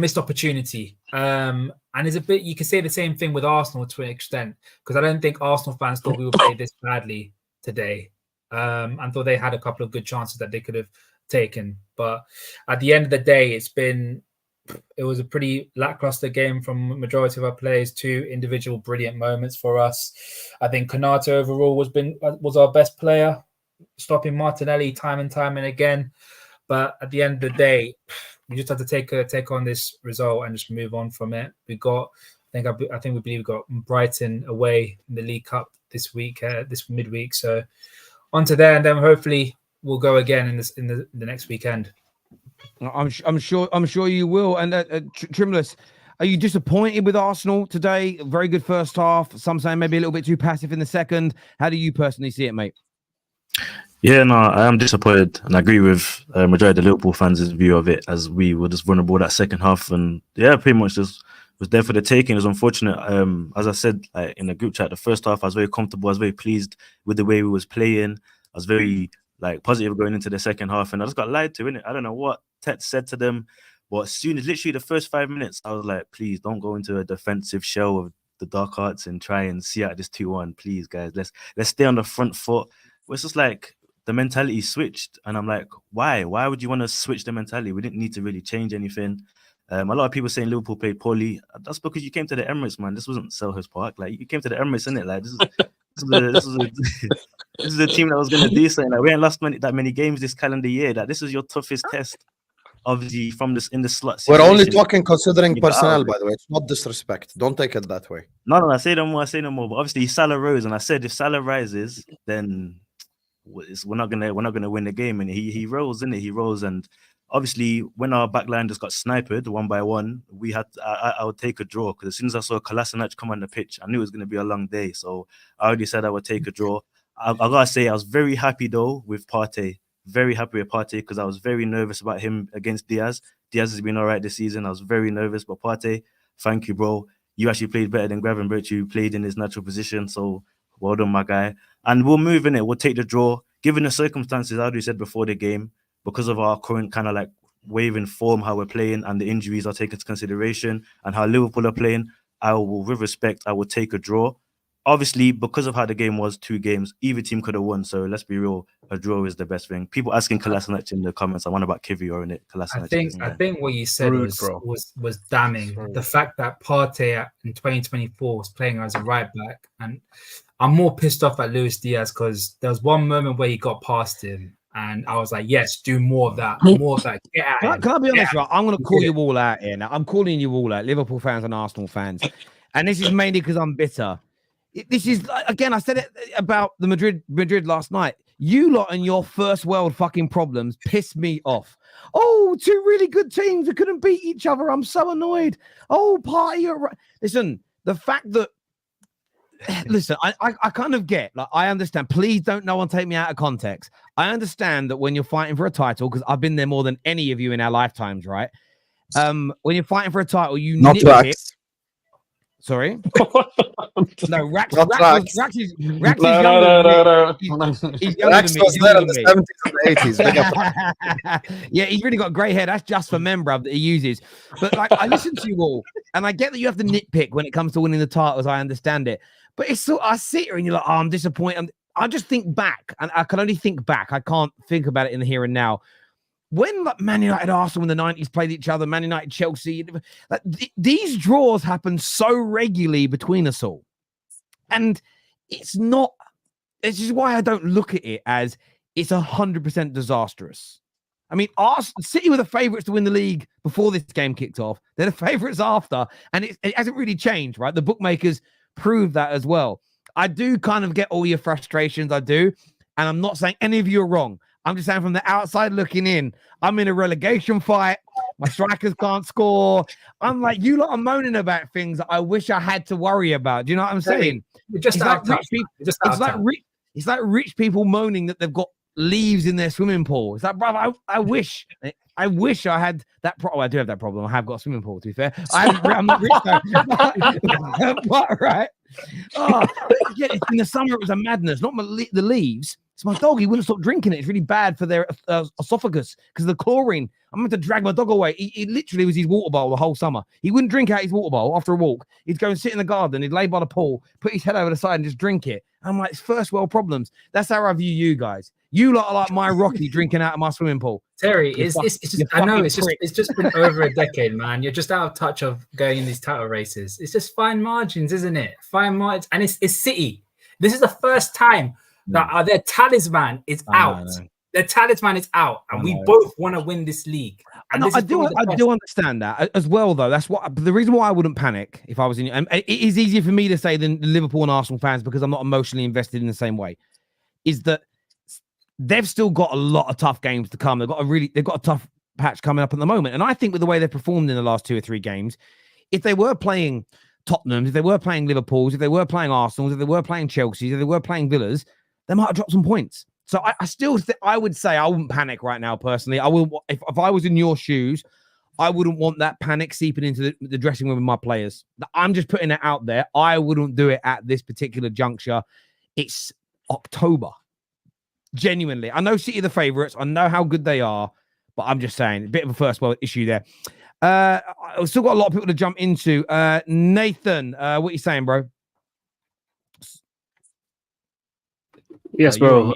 S7: it's a bit, you can say the same thing with Arsenal to an extent, because I don't think Arsenal fans thought we would play this badly today. And thought they had a couple of good chances that they could have taken. But at the end of the day, it was a pretty lackluster game from majority of our players. 2 individual brilliant moments for us. I think Konaté overall was our best player, stopping Martinelli time and again. But at the end of the day, we just have to take on this result and just move on from it. We got, I think we believe we got Brighton away in the League Cup this week, this midweek. So on to there, and then hopefully we'll go again in the next weekend.
S1: I'm sure you will. And Trimless, are you disappointed with Arsenal today? Very good first half. Some saying maybe a little bit too passive in the second. How do you personally see it, mate?
S10: Yeah, no, I am disappointed, and I agree with majority of the Liverpool fans' view of it, as we were just vulnerable that second half, and yeah, pretty much just was there for the taking. It was unfortunate. As I said in the group chat, the first half I was very comfortable. I was very pleased with the way we was playing. I was very positive going into the second half, and I just got lied to, innit? I don't know what Tet said to them, but as soon as literally the first 5 minutes, I was like, please don't go into a defensive shell of the dark arts and try and see out this 2-1. Please, guys, let's stay on the front foot. It's just like the mentality switched, and I'm like, why would you want to switch the mentality? We didn't need to really change anything. A lot of people saying Liverpool played poorly. That's because you came to the Emirates, man. This wasn't Selhurst Park. Like, you came to the Emirates, innit? Like, this is a team that was going to do something. Like, we ain't lost that many games this calendar year. That this is your toughest test, obviously, from this in the slot.
S8: We're only
S10: situation.
S8: talking considering
S10: You got out
S8: personnel,
S10: of it.
S8: by the way. It's not disrespect. Don't take it that way.
S10: No, I say no more. But obviously, Salah rose, and I said if Salah rises, then we're not gonna win the game. And he rose, innit? He rose, and obviously, when our backline just got sniped one by one, I would take a draw, because as soon as I saw Kolasinac come on the pitch, I knew it was going to be a long day. So I already said I would take a draw. I gotta say, I was very happy though with Partey. Very happy with Partey, because I was very nervous about him against Diaz. Diaz has been all right this season. I was very nervous, but Partey, thank you, bro. You actually played better than Gravenberch, who played in his natural position. So well done, my guy. And we'll move in it. We'll take the draw. Given the circumstances, as we said before the game, because of our current kind of like waving form, how we're playing, and the injuries are taken into consideration, and how Liverpool are playing, with respect, I will take a draw. Obviously, because of how the game was, 2 games, either team could have won. So let's be real, a draw is the best thing. People asking Kolasinac in the comments, I wonder about Kivior in it. Kolasinac.
S7: I think what you said
S9: Rude,
S7: was damning. The fact that Partey in 2024 was playing as a right back, and I'm more pissed off at Luis Diaz because there was one moment where he got past him, and I was like, yes, do more of that. Get at him.
S1: Can I be honest, right? I'm going to call you all out here now. I'm calling you all out, Liverpool fans and Arsenal fans. And this is mainly because I'm bitter. This is, again, I said it about the Madrid last night. You lot and your first world fucking problems piss me off. Oh, 2 really good teams that couldn't beat each other. I'm so annoyed. Oh, Partey, you're right. Listen, the fact that, listen, I kind of get, like, I understand. Please don't no one take me out of context. I understand that when you're fighting for a title, because I've been there more than any of you in our lifetimes, right? When you're fighting for a title, you
S8: Not
S1: nitpick. Sorry? No, Rax is younger than me. He's younger
S8: Rax
S1: than me.
S8: was
S1: He's
S8: there
S1: younger
S8: in
S1: than
S8: the
S1: me.
S8: 70s and the 80s.
S1: Yeah, he's really got grey hair. That's just for men, bruv, that he uses. But like, I listen to you all, and I get that you have to nitpick when it comes to winning the titles. I understand it, but it's so I sit here and you're like, oh, I'm disappointed. I just think back, and I can only think back. I can't think about it in the here and now. When like Man United, Arsenal in the 90s played each other, Man United, Chelsea, like, these draws happen so regularly between us all. And it's not, this is why I don't look at it as it's 100% disastrous. I mean, City were the favourites to win the league before this game kicked off. They're the favourites after, and it hasn't really changed, right? The bookmakers proved that as well. I do kind of get all your frustrations, I do. And I'm not saying any of you are wrong. I'm just saying from the outside looking in, I'm in a relegation fight. My strikers can't score. I'm like, you lot are moaning about things that I wish I had to worry about. Do you know what I'm saying?
S7: It's
S1: like rich people moaning that they've got leaves in their swimming pool. It's like, bro, I wish I had that problem. I do have that problem. I have got a swimming pool, to be fair. I'm not rich though. But, right? Oh, yeah, in the summer, it was a madness. Not the leaves. It's my dog. He wouldn't stop drinking it. It's really bad for their esophagus because of the chlorine. I'm going to drag my dog away. He literally was his water bowl the whole summer. He wouldn't drink out his water bowl after a walk. He'd go and sit in the garden. He'd lay by the pool, put his head over the side and just drink it. I'm like, it's first world problems. That's how I view you guys. You lot are like my Rocky drinking out of my swimming pool.
S7: Terry, it's just, I know it's just been over a decade, man. You're just out of touch of going in these title races. It's just fine margins, isn't it? Fine margins. And it's City. This is the first time that their talisman is out. Their talisman is out, and we both want to win this league. And
S1: I do understand that as well, though. That's what the reason why I wouldn't panic if I was in. And it is easier for me to say than Liverpool and Arsenal fans because I'm not emotionally invested in the same way. Is that they've still got a lot of tough games to come. They've got a tough patch coming up at the moment, and I think with the way they've performed in the last 2 or 3 games, if they were playing Tottenham, if they were playing Liverpool's, if they were playing Arsenal's, if they were playing Chelsea's, if they were playing Villa's, they might have dropped some points. So I still I would say I wouldn't panic right now personally. I will if I was in your shoes, I wouldn't want that panic seeping into the dressing room with my players. I'm just putting it out there. I wouldn't do it at this particular juncture. It's October. Genuinely. I know City are the favourites. I know how good they are, but I'm just saying a bit of a first world issue there. I've still got a lot of people to jump into. Nathan, what are you saying, bro?
S11: Yes, bro.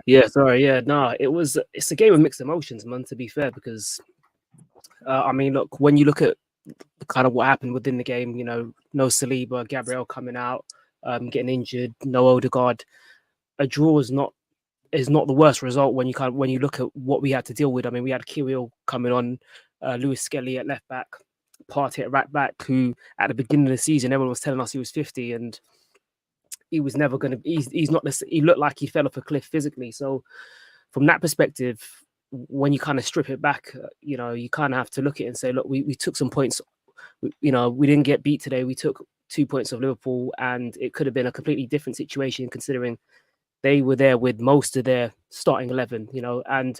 S11: Yeah, sorry. Yeah, it's a game of mixed emotions, man, to be fair, because I mean, look, when you look at kind of what happened within the game, you know, no Saliba, Gabriel coming out, getting injured, no Odegaard, a draw is not the worst result when you look at what we had to deal with. I mean, we had Kirill coming on, Lewis Skelly at left back, Partey at right back, who at the beginning of the season everyone was telling us he was 50, and he was never going to. He's not. He looked like he fell off a cliff physically. So from that perspective, when you kind of strip it back, you know, you kind of have to look at it and say, look, we took some points. You know, we didn't get beat today. We took 2 points of Liverpool, and it could have been a completely different situation considering they were there with most of their starting 11, you know. And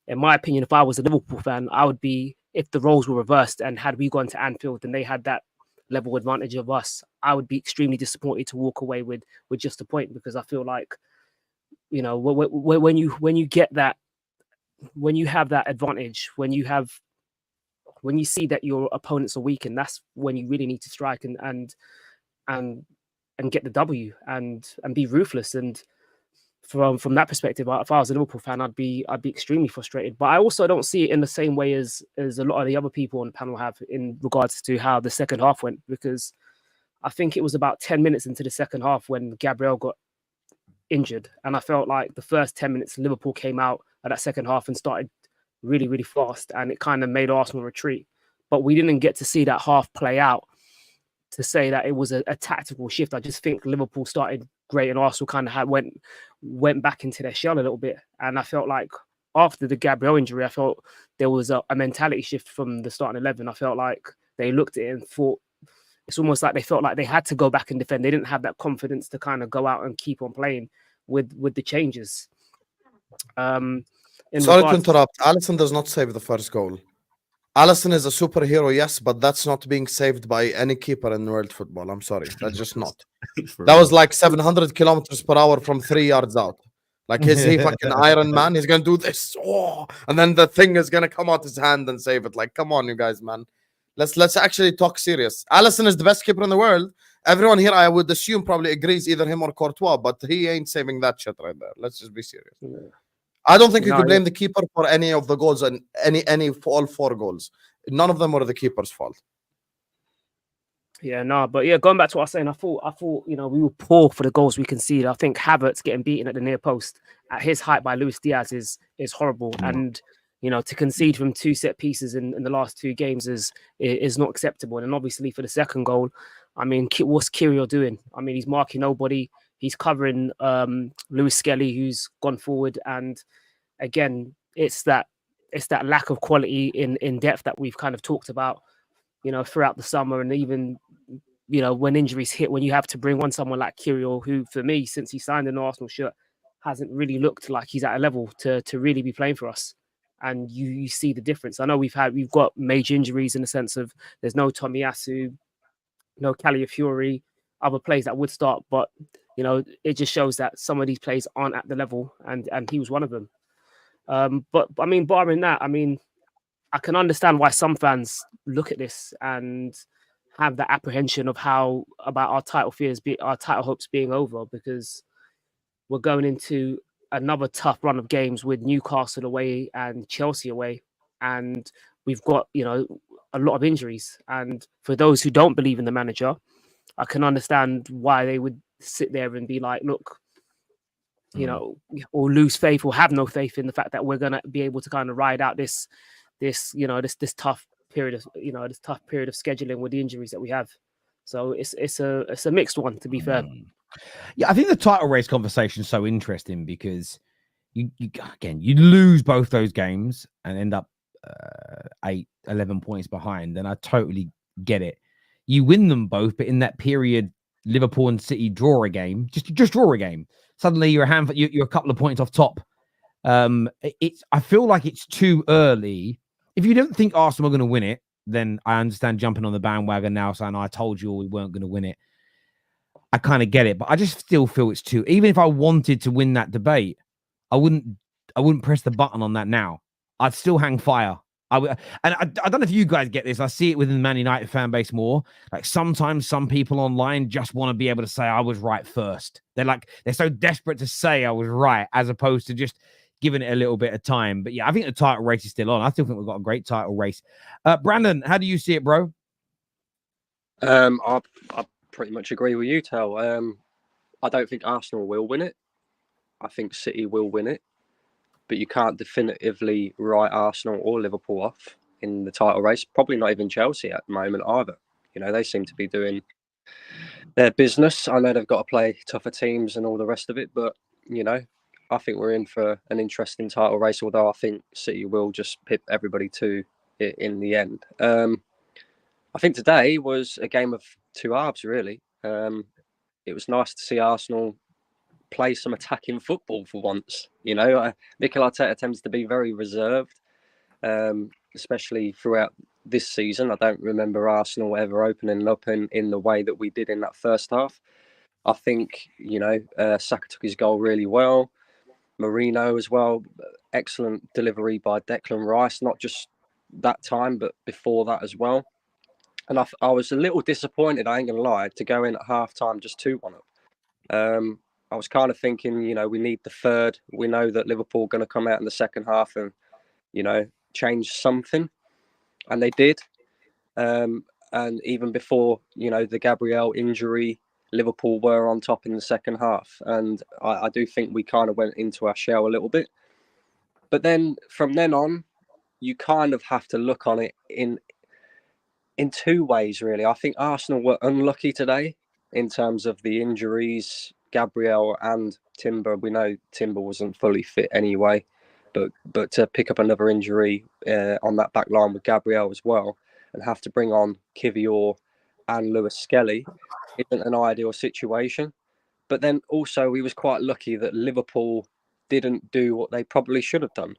S11: in my opinion, if I was a Liverpool fan, I would be, if the roles were reversed and had we gone to Anfield and they had that level advantage of us, I would be extremely disappointed to walk away with just a point, because I feel like, you know, when you get that, when you have that advantage, when you see that your opponents are weak, and that's when you really need to strike and get the W and be ruthless. And from that perspective, if I was a Liverpool fan, I'd be extremely frustrated. But I also don't see it in the same way as a lot of the other people on the panel have in regards to how the second half went, because I think it was about 10 minutes into the second half when Gabriel got injured, and I felt like the first 10 minutes Liverpool came out at that second half and started really, really fast, and it kind of made Arsenal retreat. But we didn't get to see that half play out to say that it was a tactical shift. I just think Liverpool started great and Arsenal kind of went back into their shell a little bit. And I felt like after the Gabriel injury, I felt there was a mentality shift from the starting 11. I felt like they looked at it and thought, it's almost like they felt like they had to go back and defend. They didn't have that confidence to kind of go out and keep on playing with the changes.
S8: Sorry to interrupt. Alisson does not save the first goal. Alisson is a superhero, yes, but that's not being saved by any keeper in world football. I'm sorry. That's just not. That was like 700 kilometers per hour from 3 yards out. Like, is he fucking Iron Man? He's going to do this. Oh, and then the thing is going to come out his hand and save it. Like, come on, you guys, man. Let's actually talk serious. Alisson is the best keeper in the world. Everyone here, I would assume, probably agrees, either him or Courtois, but he ain't saving that shit right there. Let's just be serious. I don't think you can blame the keeper for any of the goals and all 4 goals. None of them were the keeper's fault.
S11: Yeah, no, but yeah, going back to what I was saying, I thought, you know, we were poor for the goals we conceded. I think Havertz getting beaten at the near post at his height by Luis Diaz is horrible. And, you know, to concede from 2 set pieces in the last 2 games is not acceptable. And obviously for the second goal, I mean, what's Kirill doing? I mean, he's marking nobody. He's covering Lewis Skelly, who's gone forward. And again, it's that lack of quality in depth that we've kind of talked about, you know, throughout the summer. And even, you know, when injuries hit, when you have to bring on someone like Kirill, who for me, since he signed an Arsenal shirt, hasn't really looked like he's at a level to really be playing for us. And you see the difference. I know we've got major injuries in the sense of there's no Tomiyasu, no Calafiori, other players that would start, but you know, it just shows that some of these players aren't at the level, and he was one of them. But I mean, barring that, I mean, I can understand why some fans look at this and have that apprehension of how about our title hopes being over, because we're going into another tough run of games with Newcastle away and Chelsea away, and we've got, you know, a lot of injuries. And for those who don't believe in the manager, I can understand why they would sit there and be like, look, you know, or lose faith or have no faith in the fact that we're going to be able to kind of ride out this tough period of scheduling with the injuries that we have. So it's a mixed one, to be fair.
S1: Yeah, I think the title race conversation is so interesting because you lose both those games and end up 11 points behind, and I totally get it. You win them both, but in that period, Liverpool and City draw a game, just draw a game. Suddenly you're a couple of points off top. I feel like it's too early. If you don't think Arsenal are going to win it, then I understand jumping on the bandwagon now saying I told you we weren't going to win it. I kind of get it, but I just still feel it's too. Even if I wanted to win that debate, I wouldn't press the button on that now. I'd still hang fire. I don't know if you guys get this. I see it within the Man United fan base more. Like sometimes some people online just want to be able to say I was right first. They're so desperate to say I was right, as opposed to just giving it a little bit of time. But yeah, I think the title race is still on. I still think we've got a great title race. Brandon, how do you see it, bro?
S12: I pretty much agree with you, Tel. I don't think Arsenal will win it. I think City will win it. But you can't definitively write Arsenal or Liverpool off in the title race. Probably not even Chelsea at the moment either. You know, they seem to be doing their business. I know they've got to play tougher teams and all the rest of it, but, you know, I think we're in for an interesting title race, although I think City will just pip everybody to it in the end. I think today was a game of two halves, really. It was nice to see Arsenal play some attacking football for once. You know, Mikel Arteta tends to be very reserved, especially throughout this season. I don't remember Arsenal ever opening up in the way that we did in that first half. I think, you know, Saka took his goal really well. Marino as well. Excellent delivery by Declan Rice, not just that time, but before that as well. And I was a little disappointed, I ain't going to lie, to go in at half-time just 2-1 up. I was kind of thinking, you know, we need the third. We know that Liverpool are going to come out in the second half and, you know, change something. And they did. And even before, you know, the Gabriel injury, Liverpool were on top in the second half. And I do think we kind of went into our shell a little bit. But then from then on, you kind of have to look on it in two ways, really. I think Arsenal were unlucky today in terms of the injuries. Gabriel and Timber, we know Timber wasn't fully fit anyway, but to pick up another injury on that back line with Gabriel as well and have to bring on Kivior and Lewis Skelly isn't an ideal situation. But then also we was quite lucky that Liverpool didn't do what they probably should have done,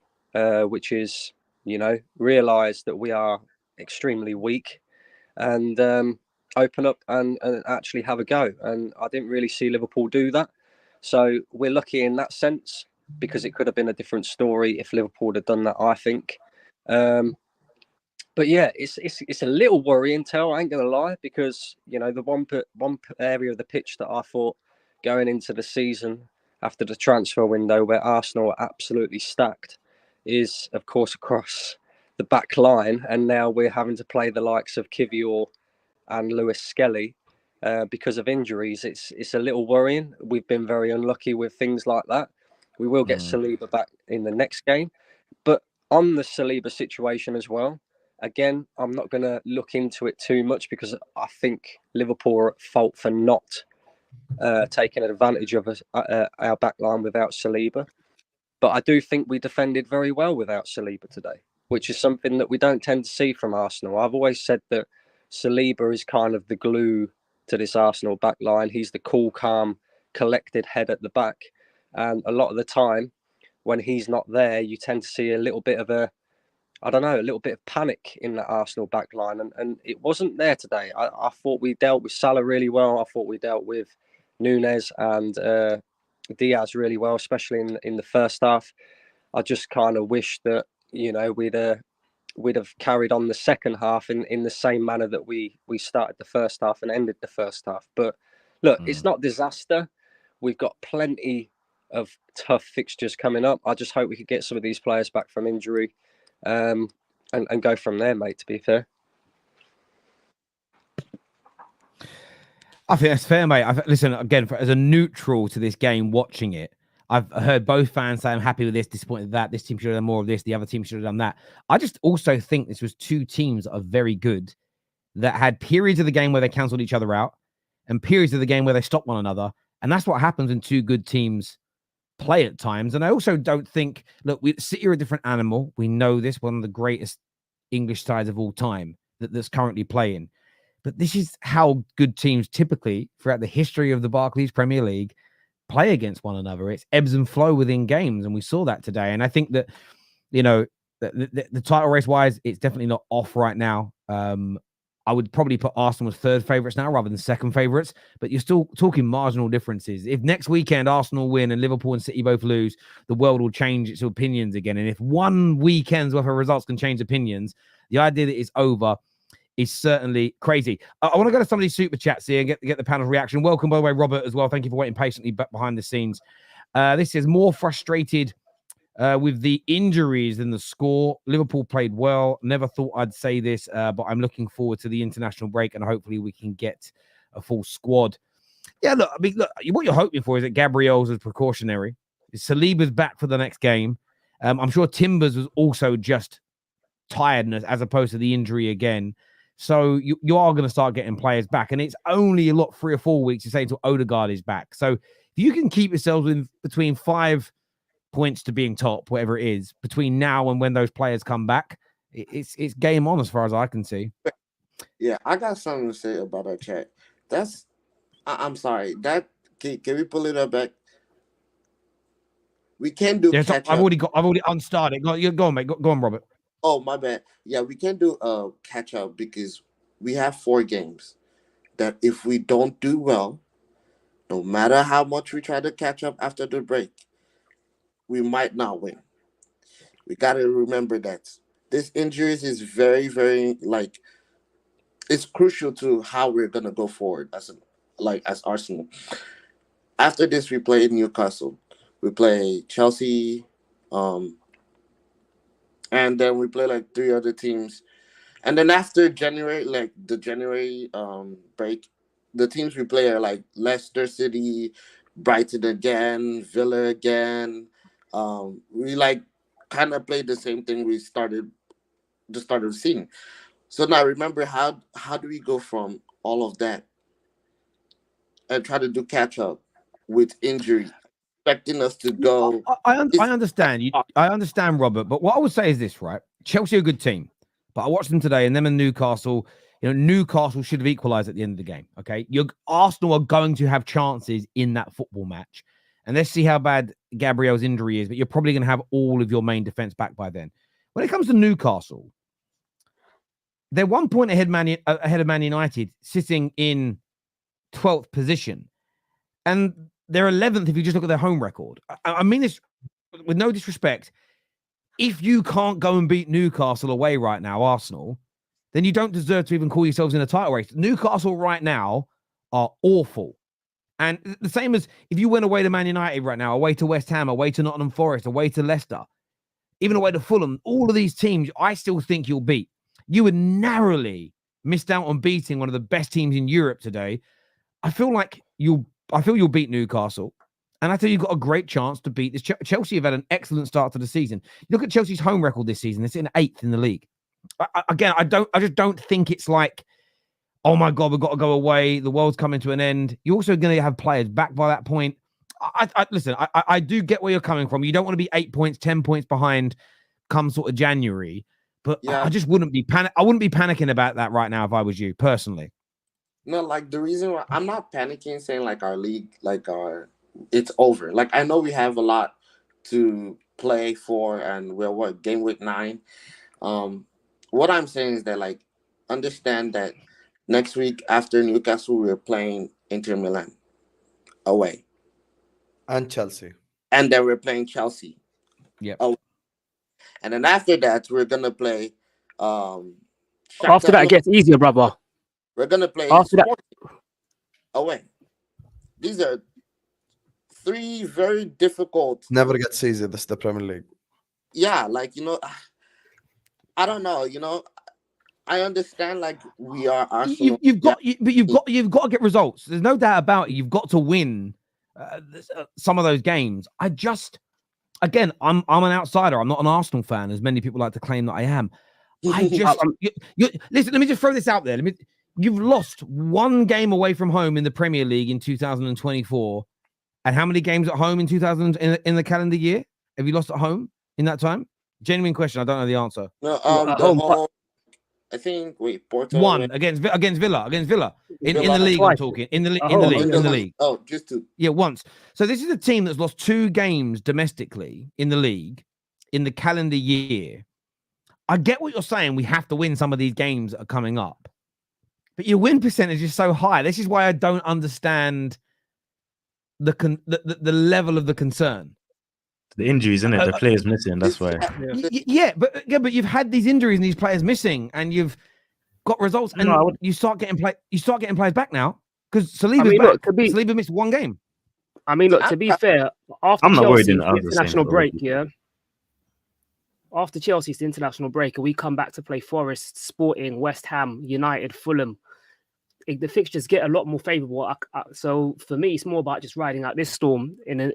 S12: which is, you know, realise that we are extremely weak and open up and actually have a go. And I didn't really see Liverpool do that. So we're lucky in that sense, because it could have been a different story if Liverpool had done that, I think. But yeah, it's a little worrying, Tel, I ain't going to lie, because, you know, the one area of the pitch that I thought going into the season after the transfer window where Arsenal are absolutely stacked is, of course, across the back line. And now we're having to play the likes of Kivior and Lewis Skelly because of injuries. It's a little worrying. We've been very unlucky with things like that. We will get Saliba back in the next game. But on the Saliba situation as well, again, I'm not going to look into it too much because I think Liverpool are at fault for not taking advantage of our back line without Saliba. But I do think we defended very well without Saliba today, which is something that we don't tend to see from Arsenal. I've always said that Saliba is kind of the glue to this Arsenal back line. He's the cool, calm, collected head at the back. And a lot of the time, when he's not there, you tend to see a little bit of a little bit of panic in the Arsenal back line. And it wasn't there today. I thought we dealt with Salah really well. I thought we dealt with Nunez and Diaz really well, especially in the first half. I just kind of wish that, you know, we'd have carried on the second half in the same manner that we started the first half and ended the first half. But look, it's not disaster. We've got plenty of tough fixtures coming up. I just hope we could get some of these players back from injury and go from there, mate, to be fair.
S1: I think that's fair, mate. Listen, again, as a neutral to this game, watching it, I've heard both fans say I'm happy with this, disappointed with that. This team should have done more of this. The other team should have done that. I just also think this was two teams that are very good, that had periods of the game where they cancelled each other out and periods of the game where they stopped one another. And that's what happens when two good teams play at times. And I also don't think, look, City are a different animal. We know this, one of the greatest English sides of all time that's currently playing. But this is how good teams typically, throughout the history of the Barclays Premier League, play against one another. It's ebbs and flow within games, and we saw that today. And I think that, you know, the title race wise, it's definitely not off right now. I would probably put Arsenal as third favourites now rather than second favourites, but you're still talking marginal differences. If next weekend Arsenal win and Liverpool and City both lose, the world will change its opinions again. And if one weekend's worth of results can change opinions, the idea that it's over is certainly crazy. I want to go to some of these super chats here and get the panel's reaction. Welcome, by the way, Robert, as well. Thank you for waiting patiently behind the scenes. This is more frustrated with the injuries and the score. Liverpool played well. Never thought I'd say this, but I'm looking forward to the international break, and hopefully we can get a full squad. Yeah, look, I mean, look, what you're hoping for is that Gabriel's is precautionary. Saliba's back for the next game. I'm sure Timbers was also just tiredness as opposed to the injury again. So you are going to start getting players back, and it's only 3 or 4 weeks to say until Odegaard is back. So if you can keep yourselves in between 5 points to being top, whatever it is, between now and when those players come back, it's game on as far as I can see.
S13: Yeah, I got something to say about our chat. I'm sorry. That can we pull it up back? We can do.
S1: Yeah, I've already unstarted. Go on, mate. Go on, Robert.
S13: Oh, my bad. Yeah, we can do catch up because we have 4 games that if we don't do well, no matter how much we try to catch up after the break, we might not win. We got to remember that this injuries is very, very it's crucial to how we're gonna go forward as Arsenal. After this, we play Newcastle, we play Chelsea, and then we play 3 other teams, and then after January, the January break, the teams we play are Leicester City, Brighton again, Villa again. We kind of played the same thing we started the start of the season. So now remember, how do we go from all of that and try to do catch up with injury, expecting us to go?
S1: I understand you. I understand, Robert. But what I would say is this, right? Chelsea are a good team, but I watched them today, and them and Newcastle. Newcastle should have equalised at the end of the game. Okay, Arsenal are going to have chances in that football match, and let's see how bad Gabriel's injury is. But you're probably going to have all of your main defence back by then. When it comes to Newcastle, they're 1 point ahead of Man United, sitting in 12th position, and they're 11th if you just look at their home record. I mean this with no disrespect. If you can't go and beat Newcastle away right now, Arsenal, then you don't deserve to even call yourselves in a title race. Newcastle right now are awful. And the same as if you went away to Man United right now, away to West Ham, away to Nottingham Forest, away to Leicester, even away to Fulham, all of these teams, I still think you'll beat. You would narrowly missed out on beating one of the best teams in Europe today. I feel you'll beat Newcastle. And I think you've got a great chance to beat this. Chelsea have had an excellent start to the season. Look at Chelsea's home record this season. They're sitting 8th in the league. I just don't think it's oh my God, we've got to go away. The world's coming to an end. You're also going to have players back by that point. Listen, I do get where you're coming from. You don't want to be 8 points, 10 points behind come sort of January. But yeah. I just wouldn't be I wouldn't be panicking about that right now if I was you personally.
S13: No, the reason why I'm not panicking, saying our league, it's over. I know we have a lot to play for, and we're game week 9. What I'm saying is that understand that next week after Newcastle we're playing Inter Milan away,
S8: and Chelsea,
S13: and then we're playing Chelsea.
S1: Yeah.
S13: And then after that, we're gonna play.
S11: After that, it gets easier, brother.
S13: We're gonna play
S11: after that
S13: away. These are 3 very difficult.
S8: Never gets easy. This is the Premier League.
S13: Yeah, I don't know. I understand. We are Arsenal.
S1: You've got to get results. There's no doubt about it. You've got to win some of those games. Again, I'm an outsider. I'm not an Arsenal fan, as many people like to claim that I am. Listen, let me just throw this out there. You've lost 1 game away from home in the Premier League in 2024, and how many games at home in in the calendar year have you lost at home in that time? Genuine question. I don't know the answer.
S13: No, I think Porto
S1: 1 against Villa in the league. I'm talking in the league.
S13: Oh, just 2.
S1: Yeah, once. So this is a team that's lost 2 games domestically in the league in the calendar year. I get what you're saying. We have to win some of these games that are coming up, but your win percentage is so high. This is why I don't understand the level of the concern.
S10: The injuries, isn't it? The players missing. That's why.
S1: Yeah, but you've had these injuries and these players missing, and you've got results, and you start getting players back now because Saliba's back. Saliba missed 1 game.
S11: I mean, look. To be fair, after
S10: I'm not
S11: Chelsea
S10: worried.
S11: international break, yeah, after Chelsea's the international break, and we come back to play Forest, Sporting, West Ham, United, Fulham. The fixtures get a lot more favourable. So for me, it's more about just riding out this storm in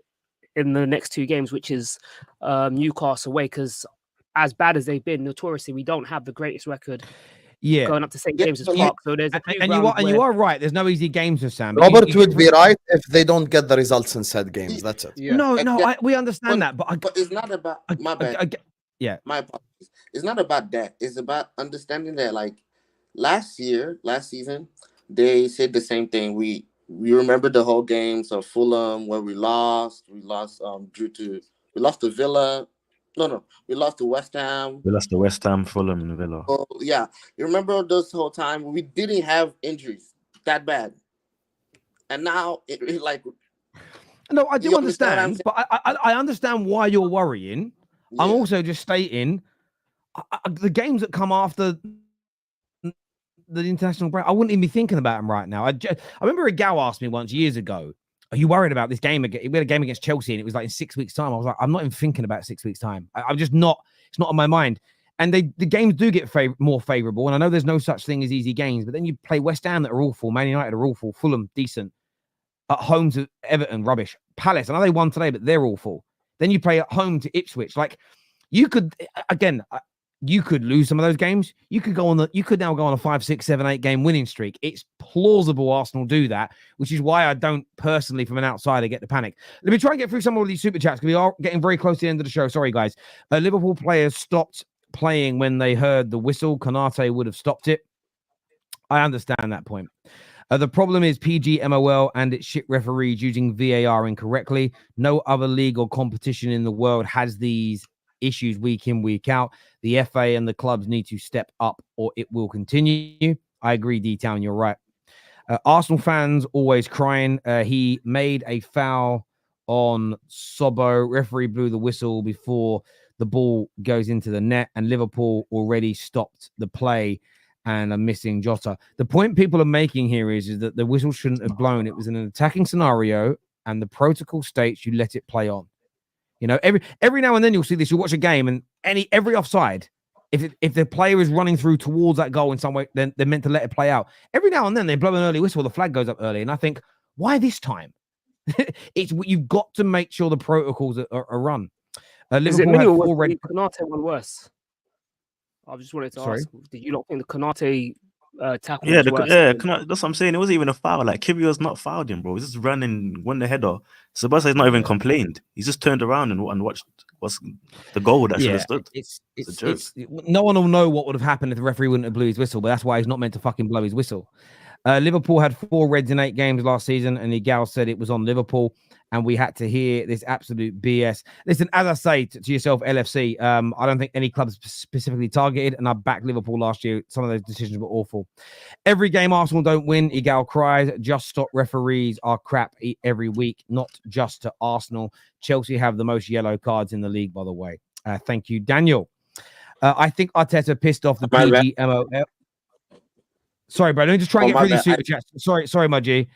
S11: the next 2 games, which is Newcastle away. Because as bad as they've been, notoriously, we don't have the greatest record.
S1: Yeah,
S11: going up to St James's Park. So there's a few
S1: and you are right. There's no easy games with Sam.
S8: Robert would be right if they don't get the results in said games. That's it.
S4: Yeah.
S1: No, we understand that, but
S13: it's not about my bad.
S1: Yeah,
S13: my apologies. It's not about that. It's about understanding that, like last season, they said the same thing. We remember the whole games of Fulham where we lost. We lost to Villa. No, we lost to West Ham.
S10: We lost to West Ham, Fulham, and Villa.
S13: Oh, yeah. You remember this whole time we didn't have injuries that bad. And now it like...
S1: No, I do understand, but I understand why you're worrying. Yeah. I'm also just stating the games that come after the international break, I wouldn't even be thinking about them right now. I remember a gal asked me once years ago, are you worried about this game? We had a game against Chelsea and it was like in 6 weeks' time. I was like, I'm not even thinking about 6 weeks' time. I'm just not, it's not on my mind. And the games do get more favourable. And I know there's no such thing as easy games, but then you play West Ham that are awful, Man United are awful, Fulham, decent. At home to Everton, rubbish. Palace, I know they won today, but they're awful. Then you play at home to Ipswich. Like, you could, again, you could lose some of those games. You could now go on a 5, 6, 7, 8 game winning streak. It's plausible Arsenal do that, which is why I don't personally, from an outsider, get the panic. Let me try and get through some of these super chats because we are getting very close to the end of the show. Sorry, guys. Liverpool players stopped playing when they heard the whistle. Konate would have stopped it. I understand that point. The problem is PGMOL and its shit referees using VAR incorrectly. No other league or competition in the world has these issues week in, week out. The FA and the clubs need to step up or it will continue. I agree, D-Town, you're right. Arsenal fans always crying. He made a foul on Sobo. Referee blew the whistle before the ball goes into the net, and Liverpool already stopped the play and are missing Jota. The point people are making here is that the whistle shouldn't have blown. It was in an attacking scenario, and the protocol states you let it play on. You know, every now and then you'll see this. You watch a game, and every offside, if the player is running through towards that goal in some way, then they're meant to let it play out. Every now and then they blow an early whistle, the flag goes up early, and I think, why this time? You've got to make sure the protocols are run. Liverpool had 4 red.
S11: Konate one worse. I just wanted to ask, did you not think the Konate tackle was worse?
S10: That's what I'm saying. It wasn't even a foul. Like, Kivio's not fouled him, bro. He's just running, won the header. Sebastian's not even complained. He's just turned around and watched what's the goal that should have stood.
S1: It's no one will know what would have happened if the referee wouldn't have blew his whistle, but that's why he's not meant to fucking blow his whistle. Liverpool had 4 reds in 8 games last season, and Egal said it was on Liverpool, and we had to hear this absolute BS. Listen, as I say to yourself, LFC, I don't think any clubs specifically targeted, and I backed Liverpool last year. Some of those decisions were awful. Every game Arsenal don't win, Egal cries. Just stop referees are crap every week, not just to Arsenal. Chelsea have the most yellow cards in the league, by the way. Thank you, Daniel. I think Arteta pissed off the PGMOL. Sorry, bro. Let me just try and get through these super chats. Sorry, my G.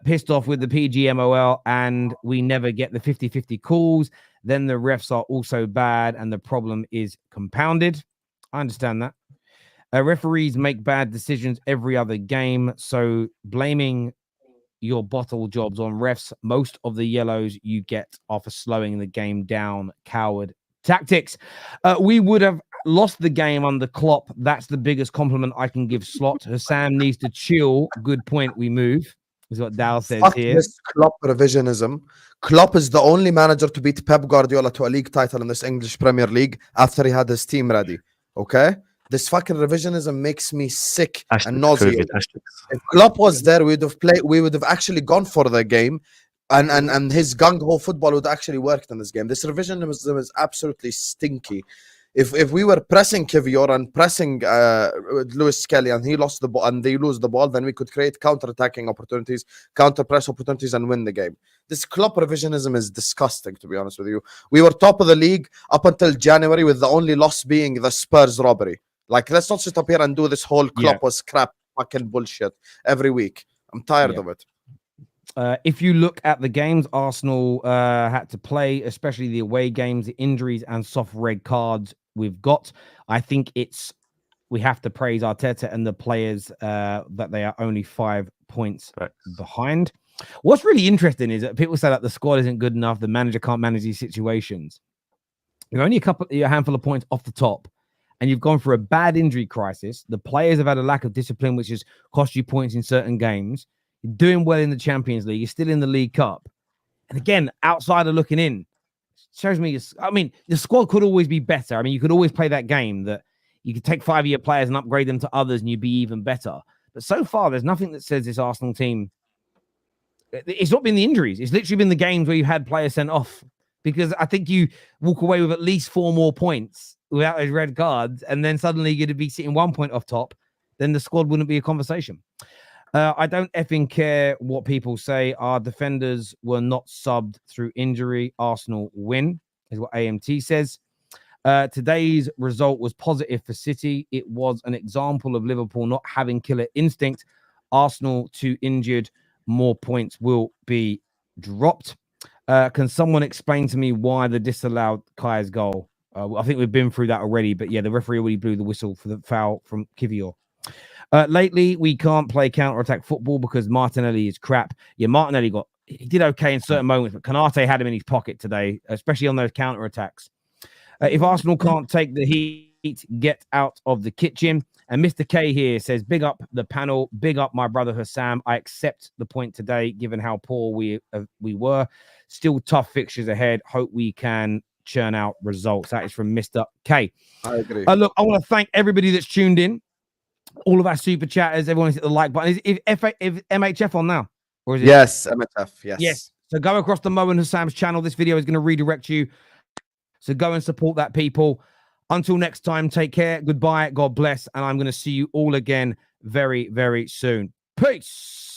S1: Pissed off with the PGMOL, and we never get the 50-50 calls. Then the refs are also bad, and the problem is compounded. I understand that. Referees make bad decisions every other game, so blaming your bottle jobs on refs. Most of the yellows you get are for slowing the game down. Coward tactics. We would have lost the game under Klopp. That's the biggest compliment I can give Slot. Husam needs to chill. Good point. We move. Is what Dal says here.
S8: This Klopp revisionism. Klopp is the only manager to beat Pep Guardiola to a league title in this English Premier League after he had his team ready. Okay? This fucking revisionism makes me sick and nauseated. If Klopp was there, we would have actually gone for the game. And his gung-ho football would actually worked in this game. This revisionism is absolutely stinky. If we were pressing Kivior and pressing Lewis Kelly and he lost the ball and they lose the ball, then we could create counter-attacking opportunities, counter-press opportunities, and win the game. This Klopp revisionism is disgusting, to be honest with you. We were top of the league up until January, with the only loss being the Spurs robbery. Like, let's not sit up here and do this whole Klopp was crap fucking bullshit every week. I'm tired of it.
S1: If you look at the games Arsenal had to play, especially the away games, the injuries and soft red cards we've got. I think we have to praise Arteta and the players that they are only 5 points behind. What's really interesting is that people say that the squad isn't good enough, the manager can't manage these situations. You're only a handful of points off the top, and you've gone through a bad injury crisis. The players have had a lack of discipline, which has cost you points in certain games. You're doing well in the Champions League. You're still in the League Cup. And again, outsider looking in, shows me, the squad could always be better. I mean, you could always play that game that you could take 5-year players and upgrade them to others and you'd be even better. But so far, there's nothing that says this Arsenal team, it's not been the injuries. It's literally been the games where you had players sent off, because I think you walk away with at least 4 more points without those red cards, and then suddenly you're going to be sitting 1 point off top, then the squad wouldn't be a conversation. I don't effing care what people say. Our defenders were not subbed through injury. Arsenal win, is what AMT says. Today's result was positive for City. It was an example of Liverpool not having killer instinct. Arsenal 2 injured. More points will be dropped. Can someone explain to me why the disallowed Kai's goal? I think we've been through that already, but yeah, the referee already blew the whistle for the foul from Kivior. Lately, we can't play counter-attack football because Martinelli is crap. Yeah, Martinelli he did okay in certain moments, but Kanate had him in his pocket today, especially on those counter-attacks. If Arsenal can't take the heat, get out of the kitchen. And Mr. K here says, big up the panel, big up my brother Husam. I accept the point today, given how poor we were. Still tough fixtures ahead. Hope we can churn out results. That is from Mr. K.
S8: I agree.
S1: Look, I want to thank everybody that's tuned in. All of our super chatters, everyone's hit the like button. Is MHF on now? Or is it?
S8: Yes, MHF.
S1: Yes. So go across to Mo and Hassam's channel. This video is going to redirect you. So go and support that, people. Until next time, take care. Goodbye. God bless. And I'm going to see you all again very, very soon. Peace.